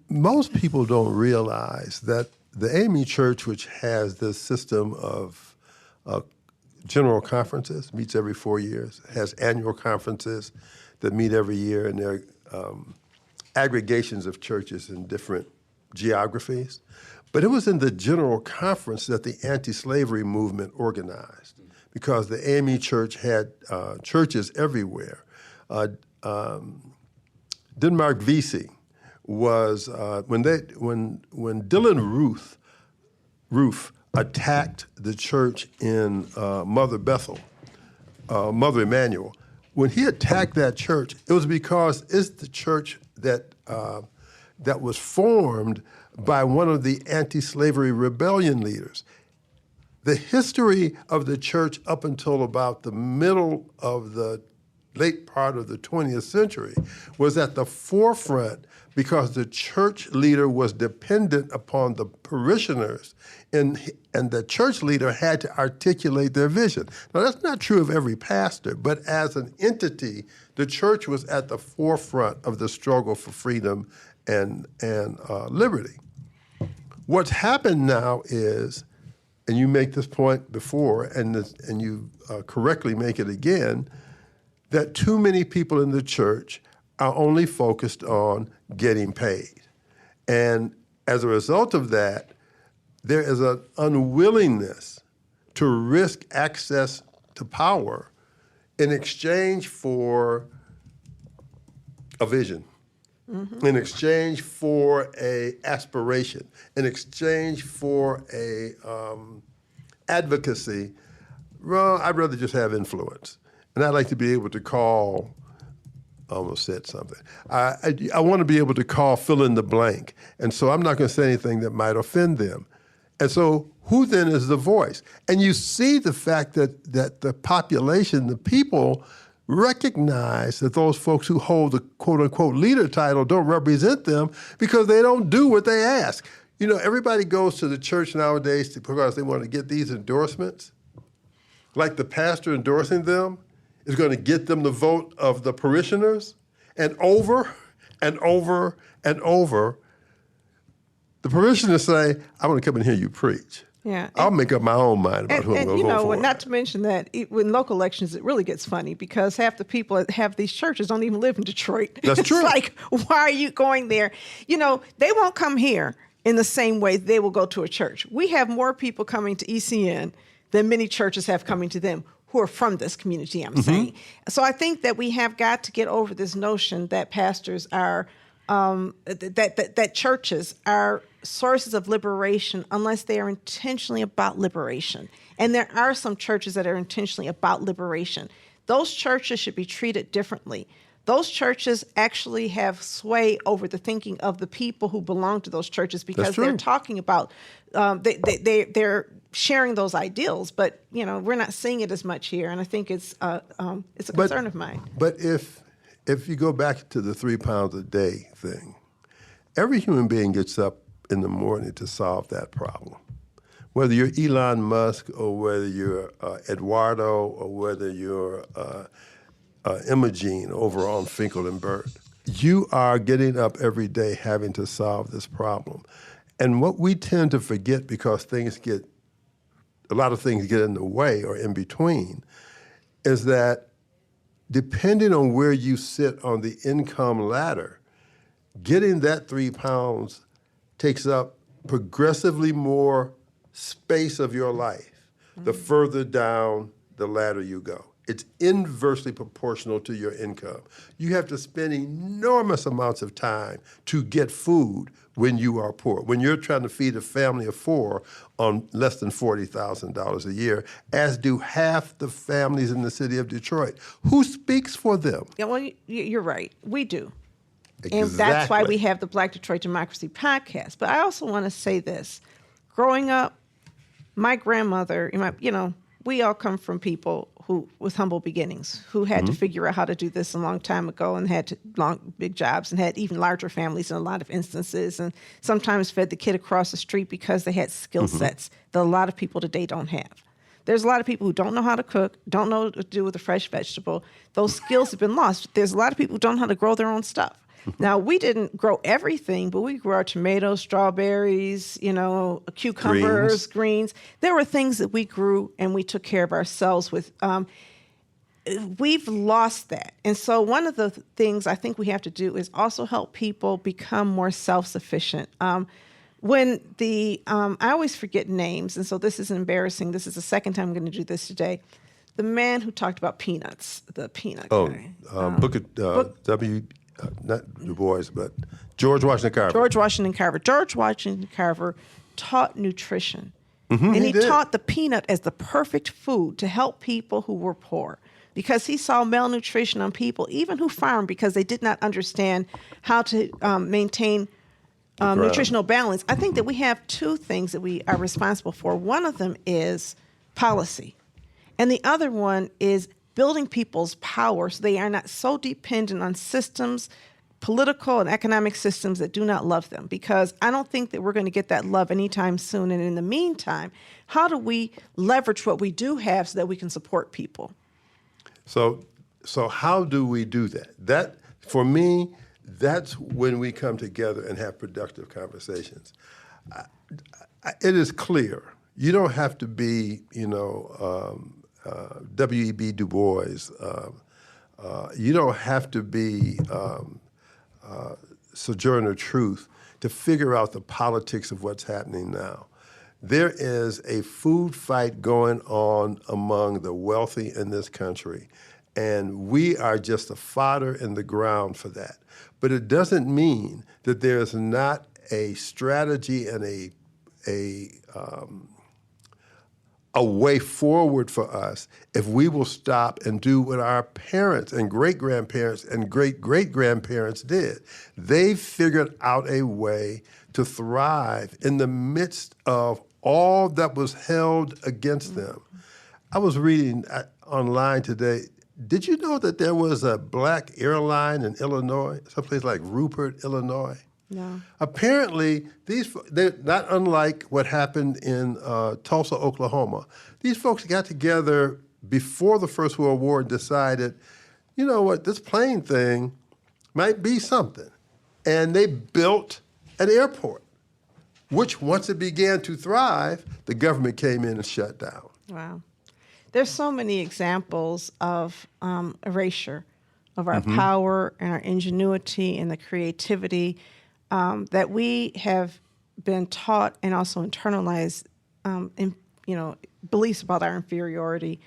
most people don't realize that the AME Church, which has this system of general conferences, meets every 4 years, has annual conferences that meet every year, and they're aggregations of churches in different geographies. But it was in the general conference that the anti-slavery movement organized, because the AME Church had churches everywhere. Denmark Vesey was when Dylan Roof attacked the church in Mother Bethel, Mother Emanuel. When he attacked that church, it was because it's the church that was formed by one of the anti-slavery rebellion leaders. The history of the church up until about the middle of the late part of the 20th century was at the forefront because the church leader was dependent upon the parishioners, and the church leader had to articulate their vision. Now, that's not true of every pastor, but as an entity, the church was at the forefront of the struggle for freedom and liberty. What's happened now is, and you make this point before, and you correctly make it again, that too many people in the church are only focused on getting paid. And as a result of that, there is an unwillingness to risk access to power in exchange for a vision, in exchange for a aspiration, in exchange for a advocacy. Well, I'd rather just have influence. And I'd like to be able to call, I almost said something. I want to be able to call fill in the blank. And so I'm not going to say anything that might offend them. And so who then is the voice? And you see the fact that the population, the people, recognize that those folks who hold the quote-unquote leader title don't represent them because they don't do what they ask. You know, everybody goes to the church nowadays because they want to get these endorsements. Like the pastor endorsing them is going to get them the vote of the parishioners. And over and over and over, the parishioners say, I want to come and hear you preach. Yeah. I'll make up my own mind about who I'm going to vote for. Not to mention that when local elections, it really gets funny because half the people that have these churches don't even live in Detroit. That's true. It's like, why are you going there? You know, they won't come here in the same way they will go to a church. We have more people coming to ECN than many churches have coming to them who are from this community, I'm saying. So I think that we have got to get over this notion that pastors are, that churches are sources of liberation unless they are intentionally about liberation. And there are some churches that are intentionally about liberation. Those churches should be treated differently. Those churches actually have sway over the thinking of the people who belong to those churches because they're talking about, they're sharing those ideals. But, you know, we're not seeing it as much here. And I think it's a concern of mine. But if you go back to the 3 pounds a day thing, every human being gets up in the morning to solve that problem. Whether you're Elon Musk or whether you're Eduardo or whether you're Imogene over on Finkel and Burt, you are getting up every day having to solve this problem. And what we tend to forget because a lot of things get in the way or in between, is that depending on where you sit on the income ladder, getting that 3 pounds takes up progressively more space of your life the further down the ladder you go. It's inversely proportional to your income. You have to spend enormous amounts of time to get food when you are poor. When you're trying to feed a family of 4 on less than $40,000 a year, as do half the families in the city of Detroit. Who speaks for them? Yeah, well, you're right. We do. Exactly. And that's why we have the Black Detroit Democracy podcast. But I also want to say this. Growing up, my grandmother, we all come from people who, with humble beginnings, who had to figure out how to do this a long time ago and had big jobs and had even larger families in a lot of instances, and sometimes fed the kid across the street because they had skill sets that a lot of people today don't have. There's a lot of people who don't know how to cook, don't know what to do with a fresh vegetable. Those skills have been lost. There's a lot of people who don't know how to grow their own stuff. Now, we didn't grow everything, but we grew our tomatoes, strawberries, cucumbers, greens. There were things that we grew and we took care of ourselves with. We've lost that. And so one of the things I think we have to do is also help people become more self-sufficient. I always forget names, and so this is embarrassing. This is the second time I'm going to do this today. The man who talked about peanuts, the peanut guy. Not Du Bois, but George Washington Carver. George Washington Carver taught nutrition. Mm-hmm, and he did. taught the peanut as the perfect food to help people who were poor. Because he saw malnutrition on people, even who farmed, because they did not understand how to maintain nutritional balance. I think that we have 2 things that we are responsible for. One of them is policy. And the other one is building people's power so they are not so dependent on systems, political and economic systems that do not love them. Because I don't think that we're going to get that love anytime soon. And in the meantime, how do we leverage what we do have so that we can support people? So how do we do that? That, for me, that's when we come together and have productive conversations. It is clear. You don't have to be, W.E.B. Du Bois. You don't have to be Sojourner Truth to figure out the politics of what's happening now. There is a food fight going on among the wealthy in this country, and we are just a fodder in the ground for that. But it doesn't mean that there's not a strategy and a way forward for us if we will stop and do what our parents and great-grandparents and great-great-grandparents did. They figured out a way to thrive in the midst of all that was held against them. I was reading online today. Did you know that there was a black airline in Illinois, someplace like Rupert, Illinois? No. Apparently, they're not unlike what happened in Tulsa, Oklahoma. These folks got together before the First World War and decided, you know what, this plane thing might be something. And they built an airport, which once it began to thrive, the government came in and shut down. Wow. There's so many examples of erasure of our power and our ingenuity and the creativity that we have been taught and also internalized beliefs about our inferiority.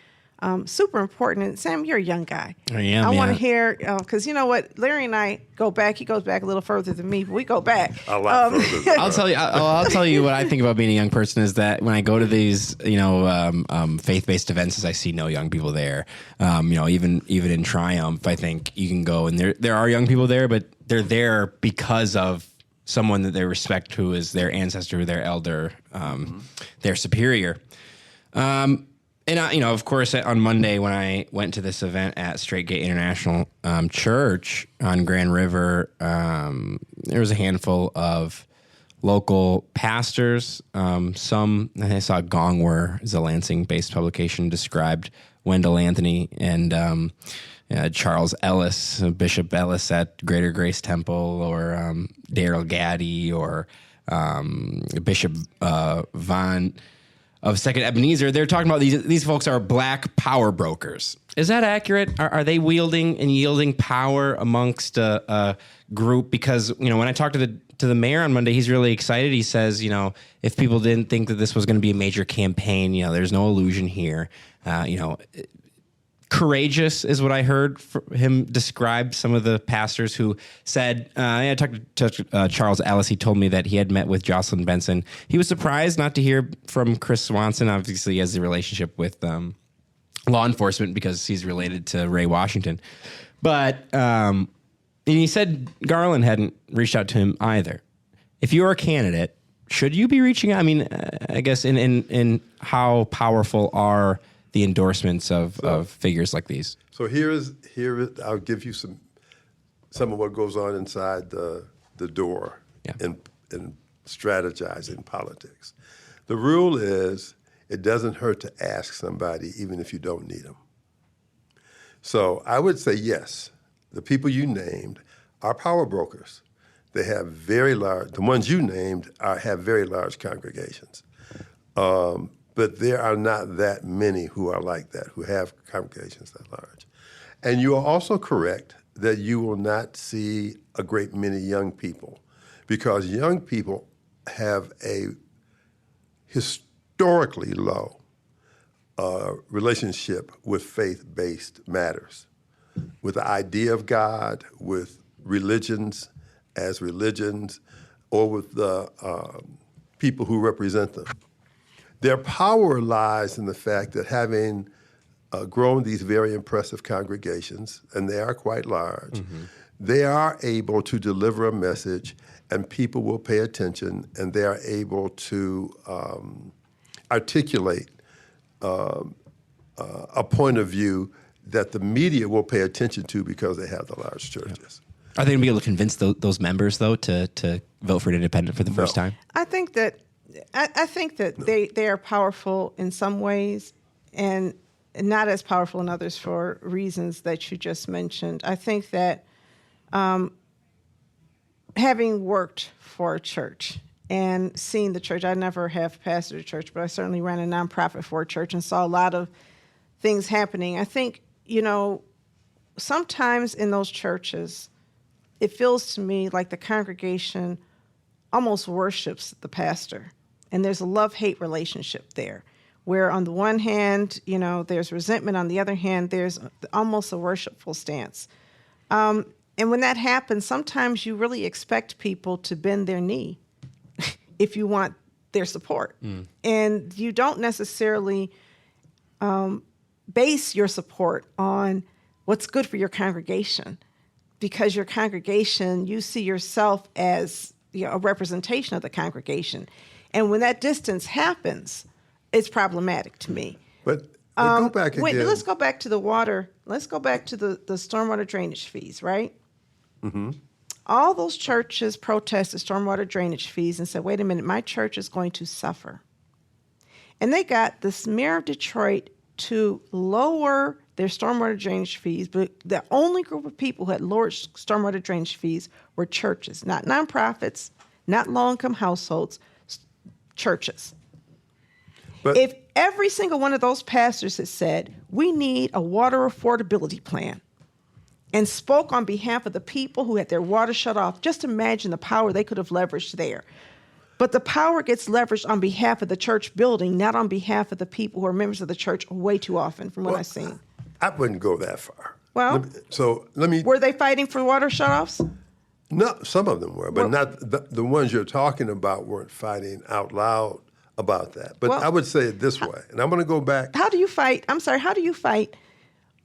Super important. And Sam, you're a young guy. I am. I want to hear, because you know what, Larry and I go back. He goes back a little further than me, but we go back. A lot further than I'll tell you. I'll tell you what I think about being a young person is that when I go to these, faith-based events, as I see no young people there. Even in Triumph, I think you can go and there are young people there, but they're there because of someone that they respect, who is their ancestor, their elder, their superior. And of course, on Monday when I went to this event at Straight Gate International Church on Grand River, there was a handful of local pastors. Some, I saw Gongwer, is a Lansing-based publication, described Wendell Anthony and Charles Ellis, Bishop Ellis at Greater Grace Temple, or Daryl Gaddy, or Bishop Von of Second Ebenezer. They're talking about these folks are black power brokers. Is that accurate? Are they wielding and yielding power amongst a group? Because when I talked to the mayor on Monday, he's really excited. He says, if people didn't think that this was going to be a major campaign, there's no illusion here. Courageous is what I heard him describe some of the pastors who said, I talked to Charles Ellis. He told me that he had met with Jocelyn Benson. He was surprised not to hear from Chris Swanson. Obviously, he has a relationship with law enforcement because he's related to Ray Washington. But and he said Garland hadn't reached out to him either. If you're a candidate, should you be reaching out? I mean, I guess in how powerful are the endorsements of figures like these? So here I'll give you some of what goes on inside the door in strategizing politics. The rule is it doesn't hurt to ask somebody even if you don't need them. So I would say yes, the people you named are power brokers. They have the ones you named have very large congregations. But there are not that many who are like that, who have congregations that large. And you are also correct that you will not see a great many young people, because young people have a historically low relationship with faith-based matters, with the idea of God, with religions as religions, or with the people who represent them. Their power lies in the fact that having grown these very impressive congregations, and they are quite large, they are able to deliver a message and people will pay attention, and they are able to articulate a point of view that the media will pay attention to because they have the large churches. Are they going to be able to convince those members, though, to vote for an independent for the first time? I think that they are powerful in some ways and not as powerful in others for reasons that you just mentioned. I think that having worked for a church and seeing the church, I never have pastored a church, but I certainly ran a nonprofit for a church and saw a lot of things happening. I think, sometimes in those churches, it feels to me like the congregation almost worships the pastor. And there's a love-hate relationship there, where on the one hand, there's resentment. On the other hand, there's almost a worshipful stance. And when that happens, sometimes you really expect people to bend their knee if you want their support. And you don't necessarily base your support on what's good for your congregation, because your congregation, you see yourself as a representation of the congregation. And when that distance happens, it's problematic to me. But go back again. Wait, let's go back to the water. Let's go back to the stormwater drainage fees, right? Mm-hmm. All those churches protested stormwater drainage fees and said, wait a minute, my church is going to suffer. And they got this mayor of Detroit to lower their stormwater drainage fees, but the only group of people who had lowered stormwater drainage fees were churches, not nonprofits, not low-income households, churches. But If every single one of those pastors had said, we need a water affordability plan, and spoke on behalf of the people who had their water shut off, just imagine the power they could have leveraged there. But the power gets leveraged on behalf of the church building, not on behalf of the people who are members of the church way too often, from what I've seen. I wouldn't go that far. Well, let me. Were they fighting for water shutoffs? No, some of them were, but not the ones you're talking about weren't fighting out loud about that. But I would say it this way, and I'm going to go back. How do you fight? I'm sorry, how do you fight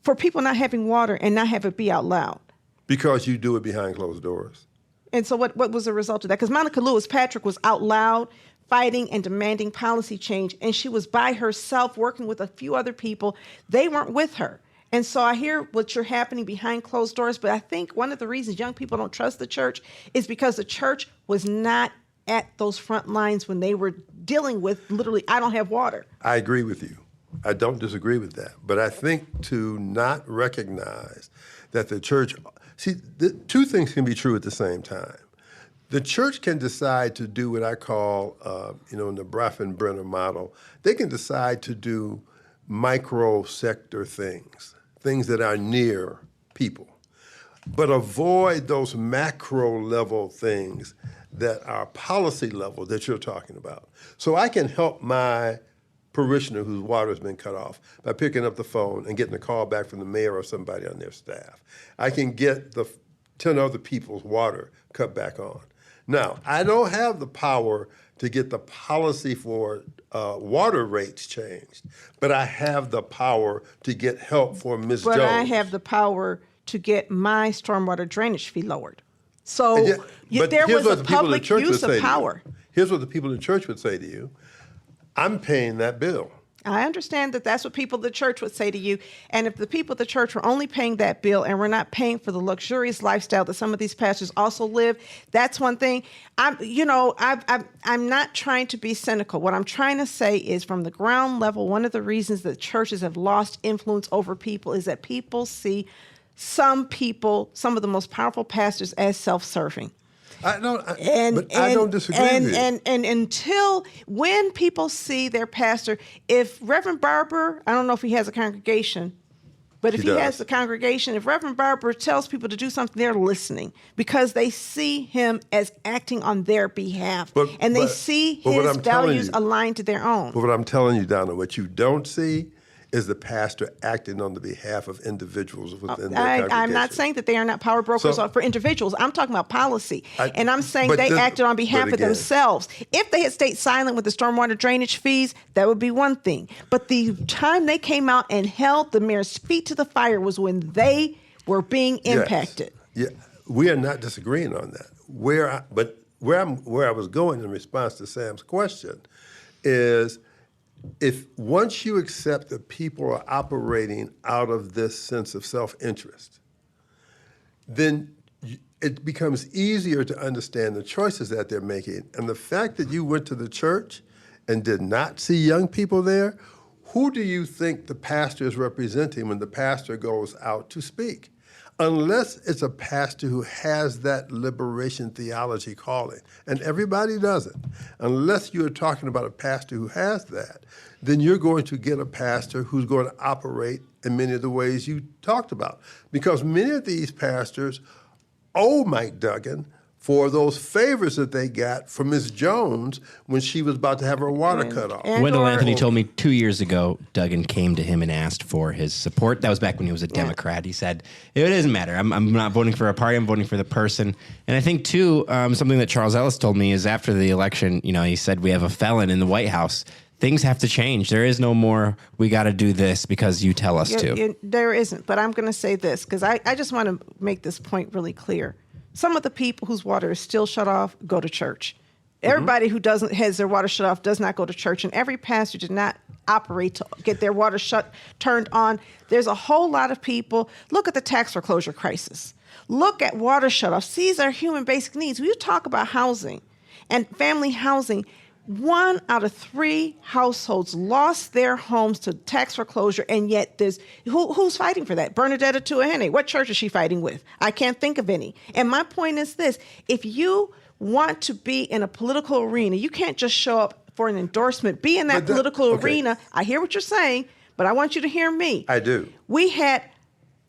for people not having water and not have it be out loud? Because you do it behind closed doors. And so what was the result of that? Because Monica Lewis Patrick was out loud fighting and demanding policy change, and she was by herself working with a few other people. They weren't with her. And so I hear what you're happening behind closed doors, but I think one of the reasons young people don't trust the church is because the church was not at those front lines when they were dealing with literally, I don't have water. I agree with you. I don't disagree with that. But I think to not recognize that the church, two things can be true at the same time. The church can decide to do what I call, in the Bronfenbrenner model, they can decide to do micro sector things that are near people, but avoid those macro level things that are policy level that you're talking about. So I can help my parishioner whose water has been cut off by picking up the phone and getting a call back from the mayor or somebody on their staff. I can get the 10 other people's water cut back on. Now, I don't have the power to get the policy for water rates changed, but I have the power to get help for Ms. Jones. But I have the power to get my stormwater drainage fee lowered. So there was a public use of power. Here's what the people in the church would say to you. I'm paying that bill. I understand that that's what people in the church would say to you. And if the people of the church were only paying that bill and we're not paying for the luxurious lifestyle that some of these pastors also live, that's one thing. I'm not trying to be cynical. What I'm trying to say is from the ground level, one of the reasons that churches have lost influence over people is that people see some of the most powerful pastors as self-serving. I don't disagree with you. And until when people see their pastor, if Reverend Barber, I don't know if he has a congregation, but if he has a congregation, if Reverend Barber tells people to do something, they're listening because they see him as acting on their behalf. They see his values aligned to their own. But what I'm telling you, Donna, what you don't see is the pastor acting on the behalf of individuals within their congregation. I'm not saying that they are not power brokers for individuals. I'm talking about policy. And I'm saying they acted on behalf of themselves. If they had stayed silent with the stormwater drainage fees, that would be one thing. But the time they came out and held the mayor's feet to the fire was when they were being impacted. Yeah, we are not disagreeing on that. Where I was going in response to Sam's question is, if once you accept that people are operating out of this sense of self-interest, then it becomes easier to understand the choices that they're making. And the fact that you went to the church and did not see young people there, who do you think the pastor is representing when the pastor goes out to speak? Unless it's a pastor who has that liberation theology calling, and everybody doesn't, unless you're talking about a pastor who has that, then you're going to get a pastor who's going to operate in many of the ways you talked about. Because many of these pastors owe Mike Duggan for those favors that they got from Ms. Jones when she was about to have her water cut off. Wendell Anthony told me 2 years ago, Duggan came to him and asked for his support. That was back when he was a Democrat. He said, it doesn't matter. I'm not voting for a party. I'm voting for the person. And I think, too, something that Charles Ellis told me is after the election, he said, we have a felon in the White House. Things have to change. There is no more, we got to do this because you tell us to. There isn't. But I'm going to say this, because I just want to make this point really clear. Some of the people whose water is still shut off go to church. Everybody who has their water shut off does not go to church, and every pastor did not operate to get their water turned on. There's a whole lot of people. Look at the tax foreclosure crisis. Look at water shutoffs. These are human basic needs. When you talk about housing and family housing, 1 out of 3 households lost their homes to tax foreclosure, and yet who's fighting for that? Bernadetta Tuahene. What church is she fighting with? I can't think of any. And my point is this: if you want to be in a political arena, you can't just show up for an endorsement. Be in that political arena. I hear what you're saying, but I want you to hear me. I do. We had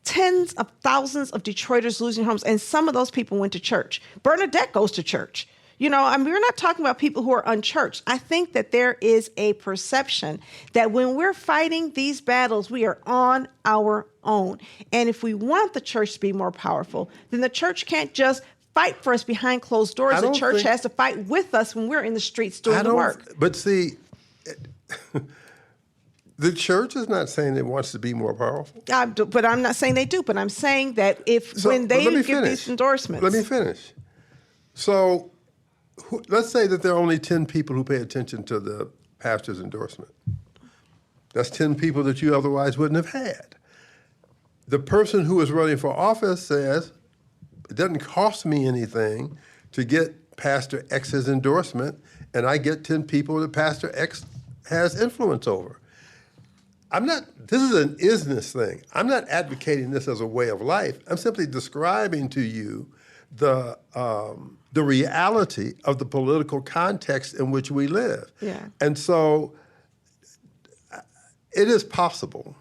tens of thousands of Detroiters losing homes, and some of those people went to church. Bernadette goes to church. We're not talking about people who are unchurched. I think that there is a perception that when we're fighting these battles, we are on our own. And if we want the church to be more powerful, then the church can't just fight for us behind closed doors. The church has to fight with us when we're in the streets doing the work. But see, the church is not saying it wants to be more powerful. But I'm not saying they do. But I'm saying that when they give these endorsements. Let me finish. So let's say that there are only 10 people who pay attention to the pastor's endorsement. That's 10 people that you otherwise wouldn't have had. The person who is running for office says, it doesn't cost me anything to get Pastor X's endorsement, and I get 10 people that Pastor X has influence over. This is an isness thing. I'm not advocating this as a way of life. I'm simply describing to you the reality of the political context in which we live. Yeah. And so it is possible.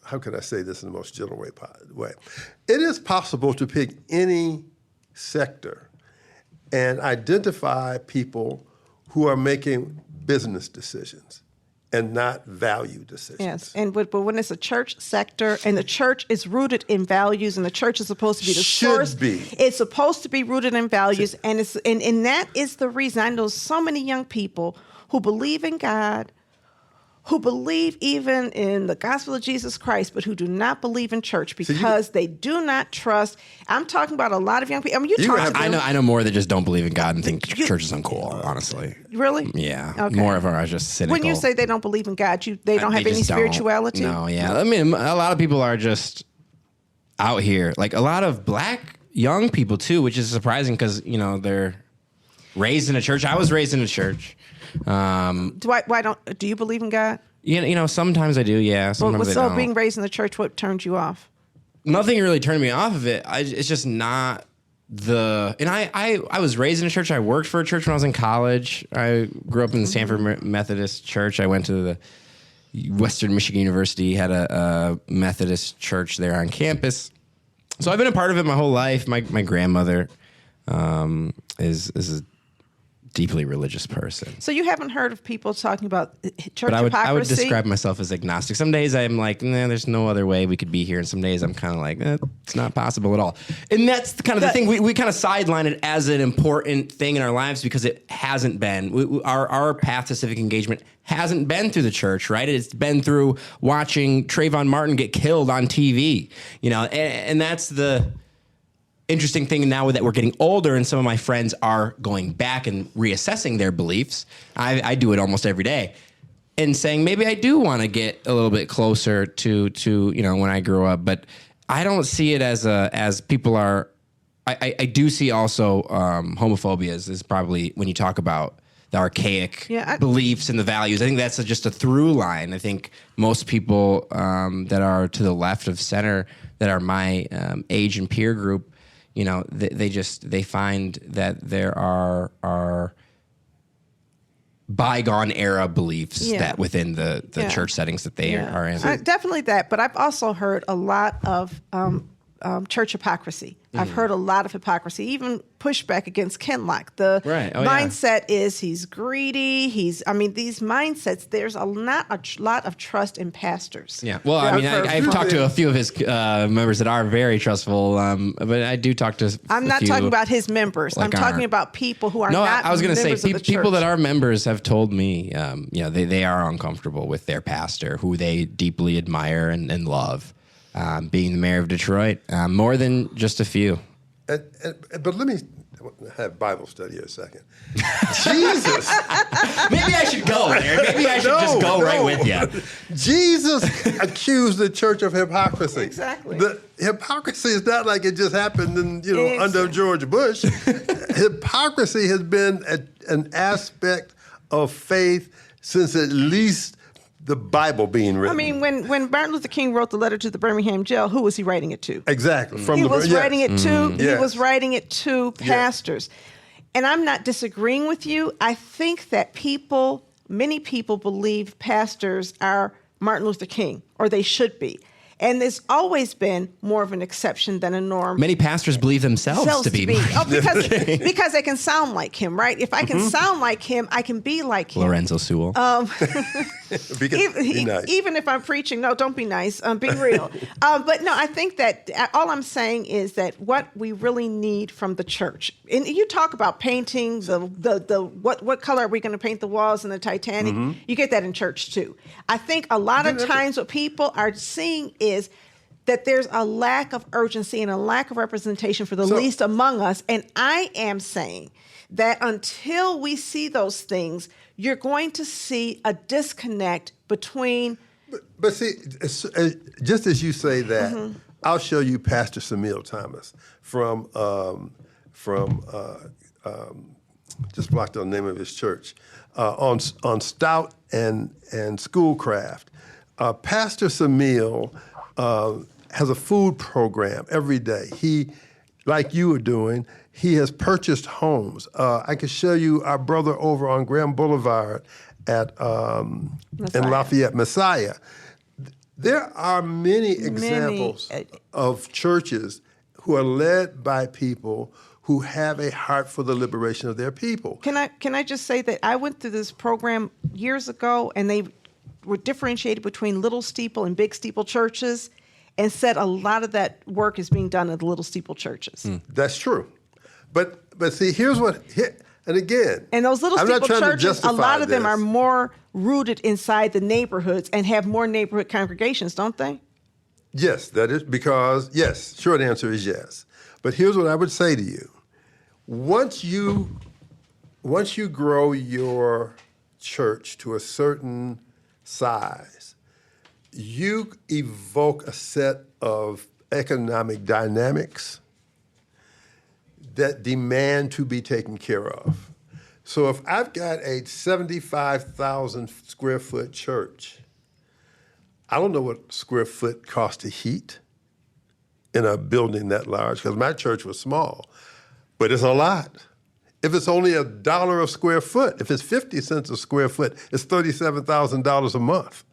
How can I say this in the most general way? It is possible to pick any sector and identify people who are making business decisions and not value decisions. Yes, but when it's a church sector and the church is rooted in values and the church is supposed to be the source. It's supposed to be rooted in values, and that is the reason I know so many young people who believe in God, who believe even in the gospel of Jesus Christ, but who do not believe in church because they do not trust. I'm talking about a lot of young people. I mean, I know more that just don't believe in God and think church is uncool, honestly. Really? Yeah. Okay. More of them are just cynical. When you say they don't believe in God, they don't have any spirituality? No, yeah. I mean, a lot of people are just out here. Like a lot of black young people too, which is surprising because, they're raised in a church. I was raised in a church. Do you believe in God? Sometimes I do. Yeah. Sometimes I don't. Being raised in the church, what turned you off? Nothing really turned me off of it. It's just not and I was raised in a church. I worked for a church when I was in college. I grew up in the Stanford Methodist Church. I went to the Western Michigan University, had a Methodist church there on campus. So I've been a part of it my whole life. My grandmother is a deeply religious person. So you haven't heard of people talking about church hypocrisy? I would describe myself as agnostic. Some days I'm like, nah, there's no other way we could be here. And some days I'm kind of like, it's not possible at all. And that's kind of the thing. We kind of sideline it as an important thing in our lives because it hasn't been. Our path to civic engagement hasn't been through the church, right? It's been through watching Trayvon Martin get killed on TV, and that's the interesting thing now that we're getting older and some of my friends are going back and reassessing their beliefs. I do it almost every day and saying, maybe I do want to get a little bit closer to when I grew up, but I don't see it as people are. I do see also homophobia is probably when you talk about the archaic beliefs and the values. I think that's just a through line. I think most people that are to the left of center that are my age and peer group, they find that there are bygone era beliefs that within the church settings that they are in. Definitely that, but I've also heard a lot of church hypocrisy. I've heard a lot of hypocrisy, even pushback against Kenlock. The mindset is he's greedy. These mindsets, there's not a lot of trust in pastors. Yeah. Well, I've talked to a few of his members that are very trustful, but I do talk to I'm not talking about his members. I'm talking about people who are not I was going to say, people church. That are members have told me, they are uncomfortable with their pastor, who they deeply admire and love. Being the mayor of Detroit, more than just a few. But let me have Bible study here a second. Jesus. Maybe I should go there. Maybe I should just go right with you. Jesus accused the church of hypocrisy. Exactly. The hypocrisy is not like it just happened under George Bush. Hypocrisy has been an aspect of faith since at least the Bible being written. I mean, when Martin Luther King wrote the letter to the Birmingham jail, who was he writing it to? Exactly. He was writing it to. Yes. He was writing it to pastors, and I'm not disagreeing with you. I think that many people believe pastors are Martin Luther King, or they should be. And there's always been more of an exception than a norm. Many pastors believe themselves to be. Oh, because they can sound like him, right? If I can sound like him, I can be like him. Lorenzo Sewell. Be nice. Even if I'm preaching, no, don't be nice. Be real. But no, I think that all I'm saying is that what we really need from the church, and you talk about painting, what color are we going to paint the walls in the Titanic? Mm-hmm. You get that in church too. I think a lot of times what people are seeing is that there's a lack of urgency and a lack of representation for the least among us. And I am saying that until we see those things, you're going to see a disconnect between. But see, just as you say that, I'll show you Pastor Samil Thomas from just blocked the name of his church on Stout and Schoolcraft. Pastor Samil has a food program every day. He, like you are doing, he has purchased homes. I can show you our brother over on Graham Boulevard in Lafayette, Messiah. There are many examples of churches who are led by people who have a heart for the liberation of their people. Can I just say that I went through this program years ago, and they were differentiated between little steeple and big steeple churches, and said a lot of that work is being done at the little steeple churches. That's true. But see, and again, and those little steeple churches, a lot of them are this. more rooted inside the neighborhoods and have more neighborhood congregations, don't they? Yes, that is because, yes, short answer is yes. But here's what I would say to you. Once you grow your church to a certain size, you evoke a set of economic dynamics that demand to be taken care of. So if I've got a 75,000 square foot church, I don't know what square foot costs to heat in a building that large, because my church was small, but it's a lot. If it's only $1 a square foot, if it's 50 cents a square foot, it's $37,000 a month.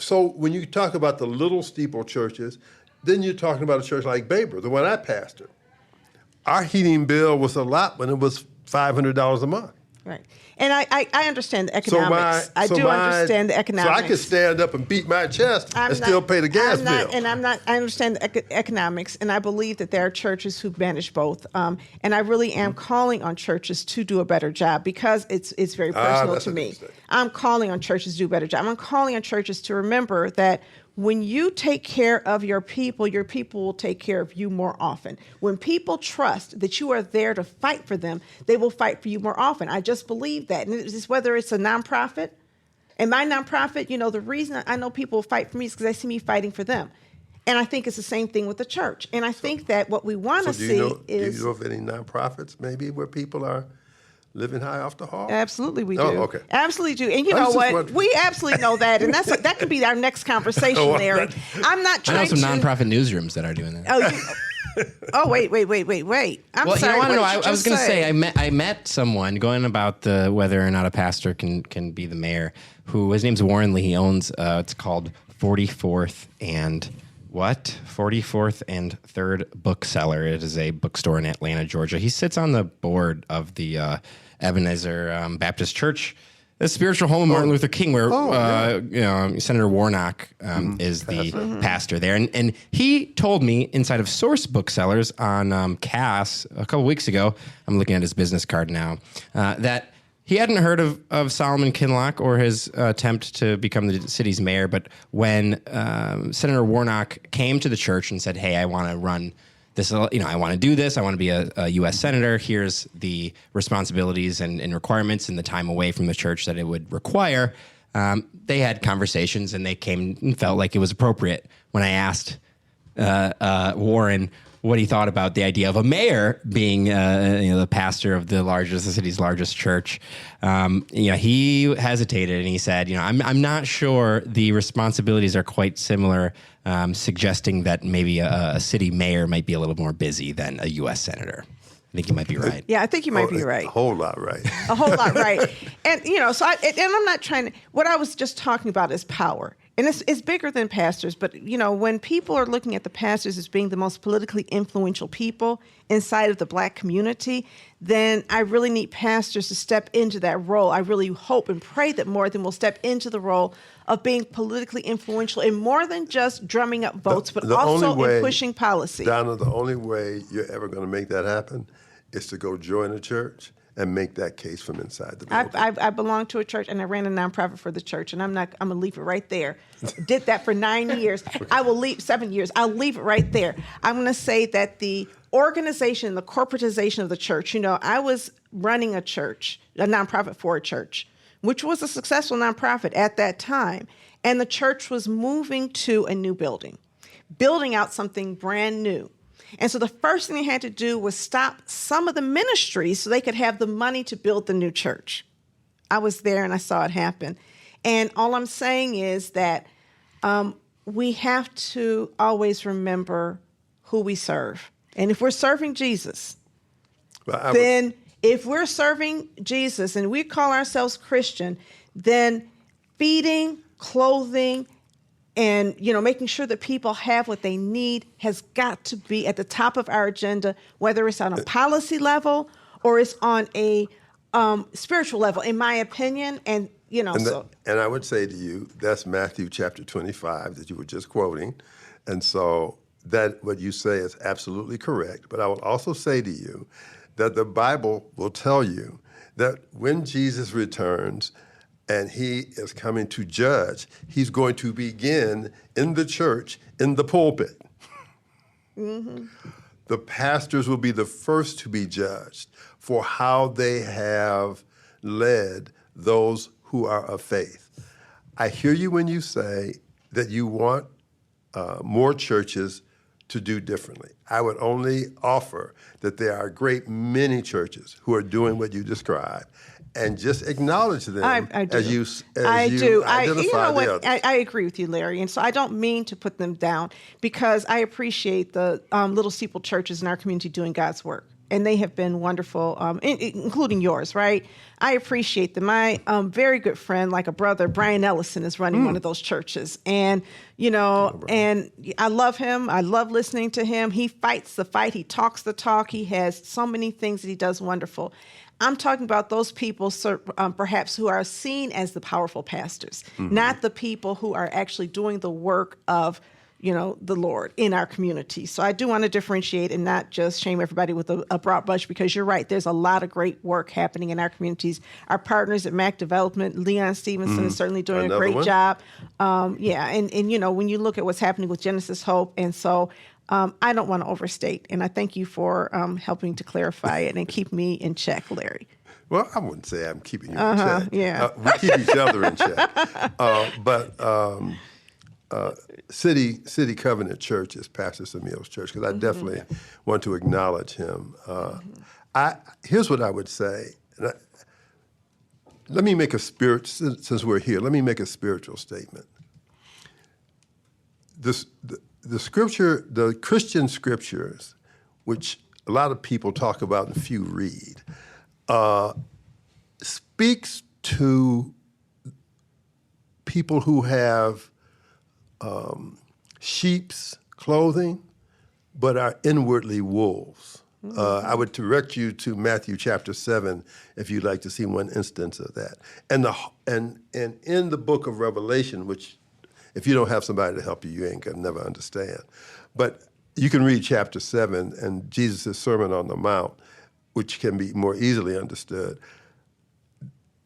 So when you talk about the little steeple churches, then you're talking about a church like Baber, the one I pastored. Our heating bill was a lot when it was $500 a month. Right. And I understand the economics. I understand the economics. So I could stand up and beat my chest and still pay the gas bill. I understand the economics, and I believe that there are churches who manage both. And I really am calling on churches to do a better job, because it's very personal to me. I'm calling on churches to do a better job. I'm calling on churches to remember that when you take care of your people will take care of you more often. When people trust that you are there to fight for them, they will fight for you more often. I just believe that. And it's just, whether it's a nonprofit, and my nonprofit, the reason I know people will fight for me is because they see me fighting for them. And I think it's the same thing with the church. And I think that what we want to see is... Do you know of any nonprofits maybe where people are living high off the hog? Absolutely, we do. Oh, okay. Absolutely do. And you know what? We absolutely know that. And that could be our next conversation, Larry. I'm not trying to... I know some nonprofit newsrooms that are doing that. Wait. I'm sorry. I was going to say, I met someone going about whether or not a pastor can be the mayor, his name's Warren Lee. He owns, it's called 44th and 3rd Bookseller. It is a bookstore in Atlanta, Georgia. He sits on the board of the Ebenezer Baptist Church, the spiritual home of Martin Luther King, where Senator Warnock is the pastor there. And he told me inside of Source Booksellers on Cass a couple weeks ago, I'm looking at his business card now, that he hadn't heard of Solomon Kinloch or his attempt to become the city's mayor. But when Senator Warnock came to the church and said, "Hey, I want to run this, I want to do this. I want to be a U.S. senator. Here's the responsibilities and requirements and the time away from the church that it would require. They had conversations and they came and felt like it was appropriate. When I asked Warren what he thought about the idea of a mayor being, the pastor of the city's largest church, he hesitated and he said, I'm not sure the responsibilities are quite similar, suggesting that maybe a city mayor might be a little more busy than a U.S. senator. I think you might be right. Yeah, I think you might be right. A whole lot right. A whole lot right. And, I'm not trying to, what I was just talking about is power. And it's bigger than pastors, but, when people are looking at the pastors as being the most politically influential people inside of the Black community, then I really need pastors to step into that role. I really hope and pray that more of them will step into the role of being politically influential in more than just drumming up votes, but also in pushing policy. Donna, the only way you're ever going to make that happen is to go join a church and make that case from inside the building. I belong to a church and I ran a nonprofit for the church, and I'm gonna leave it right there. Did that for 9 years. I will leave 7 years. I'll leave it right there. I'm gonna say that the organization, the corporatization of the church, I was running a church, a nonprofit for a church, which was a successful nonprofit at that time. And the church was moving to a new building, building out something brand new. And so the first thing they had to do was stop some of the ministries so they could have the money to build the new church. I was there and I saw it happen. And all I'm saying is that we have to always remember who we serve. And if we're serving Jesus, if we're serving Jesus and we call ourselves Christian, then feeding, clothing, and, making sure that people have what they need has got to be at the top of our agenda, whether it's on a policy level or it's on a spiritual level, in my opinion. And, and I would say to you, that's Matthew chapter 25 that you were just quoting. And so that what you say is absolutely correct. But I will also say to you that the Bible will tell you that when Jesus returns, and he is coming to judge, he's going to begin in the church, in the pulpit. Mm-hmm. The pastors will be the first to be judged for how they have led those who are of faith. I hear you when you say that you want more churches to do differently. I would only offer that there are a great many churches who are doing what you described, and just acknowledge them as you identify the others. I agree with you, Larry. And so I don't mean to put them down, because I appreciate the little steeple churches in our community doing God's work. And they have been wonderful, including yours, right? I appreciate them. My very good friend, like a brother, Brian Ellison, is running one of those churches. And, and I love him. I love listening to him. He fights the fight. He talks the talk. He has so many things that he does wonderful. I'm talking about those people, perhaps, who are seen as the powerful pastors, not the people who are actually doing the work of, the Lord in our community. So I do want to differentiate and not just shame everybody with a broad brush, because you're right. There's a lot of great work happening in our communities. Our partners at Mac Development, Leon Stevenson, is certainly doing a great job. And when you look at what's happening with Genesis Hope, and so I don't want to overstate, and I thank you for helping to clarify it and keep me in check, Larry. Well, I wouldn't say I'm keeping you in check. Yeah. We keep each other in check. City Covenant Church is Pastor Samuel's church, because I definitely want to acknowledge him. Here's what I would say. Let me make since we're here, let me make a spiritual statement. The scripture, the Christian scriptures, which a lot of people talk about and few read, speaks to people who have sheep's clothing, but are inwardly wolves. I would direct you to Matthew chapter 7 if you'd like to see one instance of that. And in the book of Revelation, which if you don't have somebody to help you, you ain't gonna never understand. But you can read chapter 7 and Jesus' Sermon on the Mount, which can be more easily understood.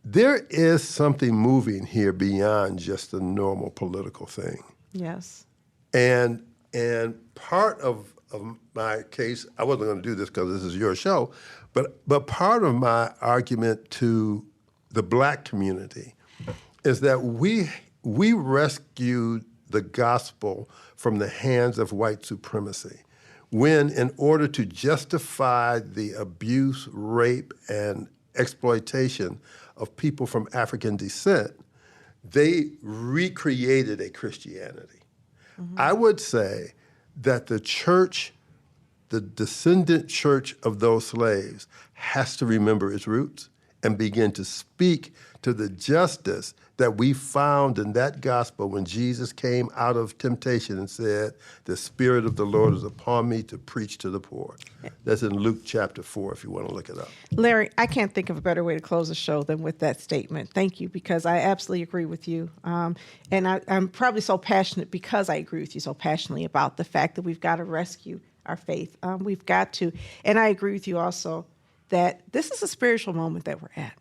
There is something moving here beyond just the normal political thing. Yes. And part of of my case, I wasn't going to do this because this is your show, but part of my argument to the black community is that we rescued the gospel from the hands of white supremacy when, in order to justify the abuse, rape, and exploitation of people from African descent, they recreated a Christianity. I would say that the church, the descendant church of those slaves, has to remember its roots and begin to speak to the justice that we found in that gospel when Jesus came out of temptation and said, "The Spirit of the Lord is upon me to preach to the poor." That's in Luke chapter 4, if you want to look it up. Larry, I can't think of a better way to close the show than with that statement. Thank you, because I absolutely agree with you. And I'm probably so passionate because I agree with you so passionately about the fact that we've got to rescue our faith. We've got to. And I agree with you also that this is a spiritual moment that we're at.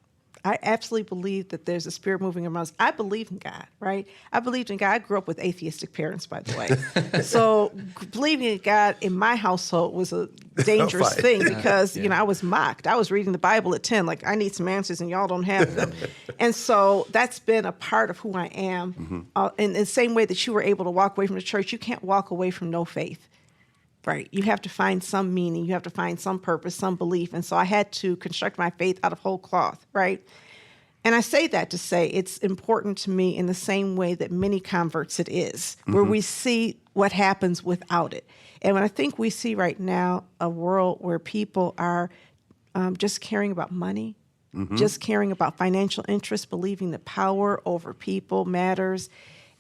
I absolutely believe that there's a spirit moving among us. I believe in God, right? I believed in God. I grew up with atheistic parents, by the way. So believing in God in my household was a dangerous thing because, I was mocked. I was reading the Bible at 10, like, I need some answers and y'all don't have them. And so that's been a part of who I am. In the same way that you were able to walk away from the church, you can't walk away from no faith. Right. You have to find some meaning. You have to find some purpose, some belief. And so I had to construct my faith out of whole cloth. Right. And I say that to say it's important to me in the same way that many converts it is, where we see what happens without it. And when I think we see right now a world where people are just caring about money, just caring about financial interests, believing that power over people matters.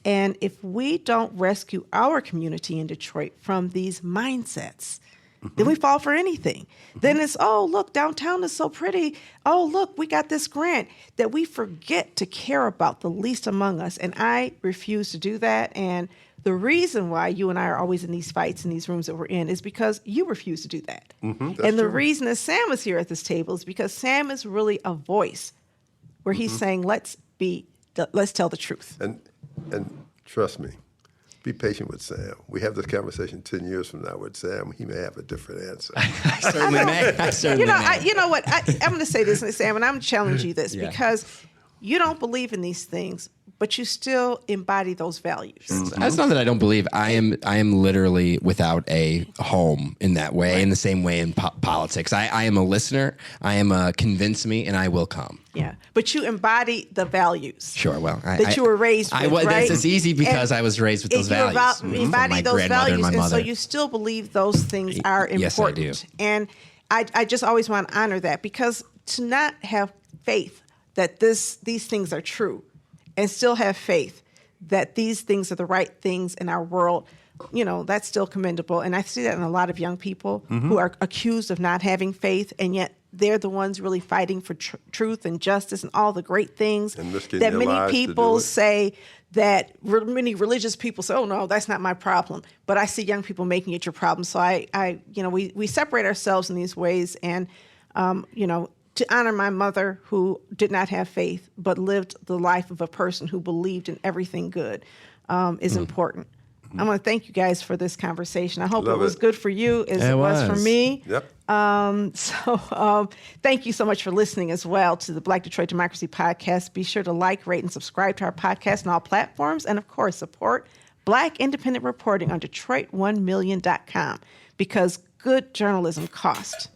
And if we don't rescue our community in Detroit from these mindsets, then we fall for anything. Then it's, oh, look, downtown is so pretty. Oh, look, we got this grant, that we forget to care about the least among us. And I refuse to do that. And the reason why you and I are always in these fights in these rooms that we're in is because you refuse to do that. And the reason that Sam is here at this table is because Sam is really a voice where he's saying, let's tell the truth. And trust me, be patient with Sam. We have this conversation 10 years from now with Sam. He may have a different answer. I certainly may. You know what? I'm going to say this, Sam, and I'm challenging you this because you don't believe in these things, but you still embody those values. That's not that I don't believe. I am literally without a home in that way, in the same way in politics. I am a listener. I am a convince me, and I will come. Yeah, but you embody the values. Sure, well, that you were raised with, right? It's easy because I was raised with those values. You embody those values, and so you still believe those things are important. Yes, I do. And I just always want to honor that, because to not have faith that these things are true and still have faith that these things are the right things in our world, that's still commendable. And I see that in a lot of young people who are accused of not having faith, and yet they're the ones really fighting for truth and justice and all the great things that many people say, that many religious people say, oh, no, that's not my problem. But I see young people making it your problem. So we separate ourselves in these ways. And, to honor my mother, who did not have faith but lived the life of a person who believed in everything good, is important. I want to thank you guys for this conversation. I hope it was good for you as it was for me. Yep. Thank you so much for listening as well to the Black Detroit Democracy Podcast. Be sure to like, rate, and subscribe to our podcast on all platforms. And, of course, support Black independent reporting on Detroit1million.com, because good journalism costs.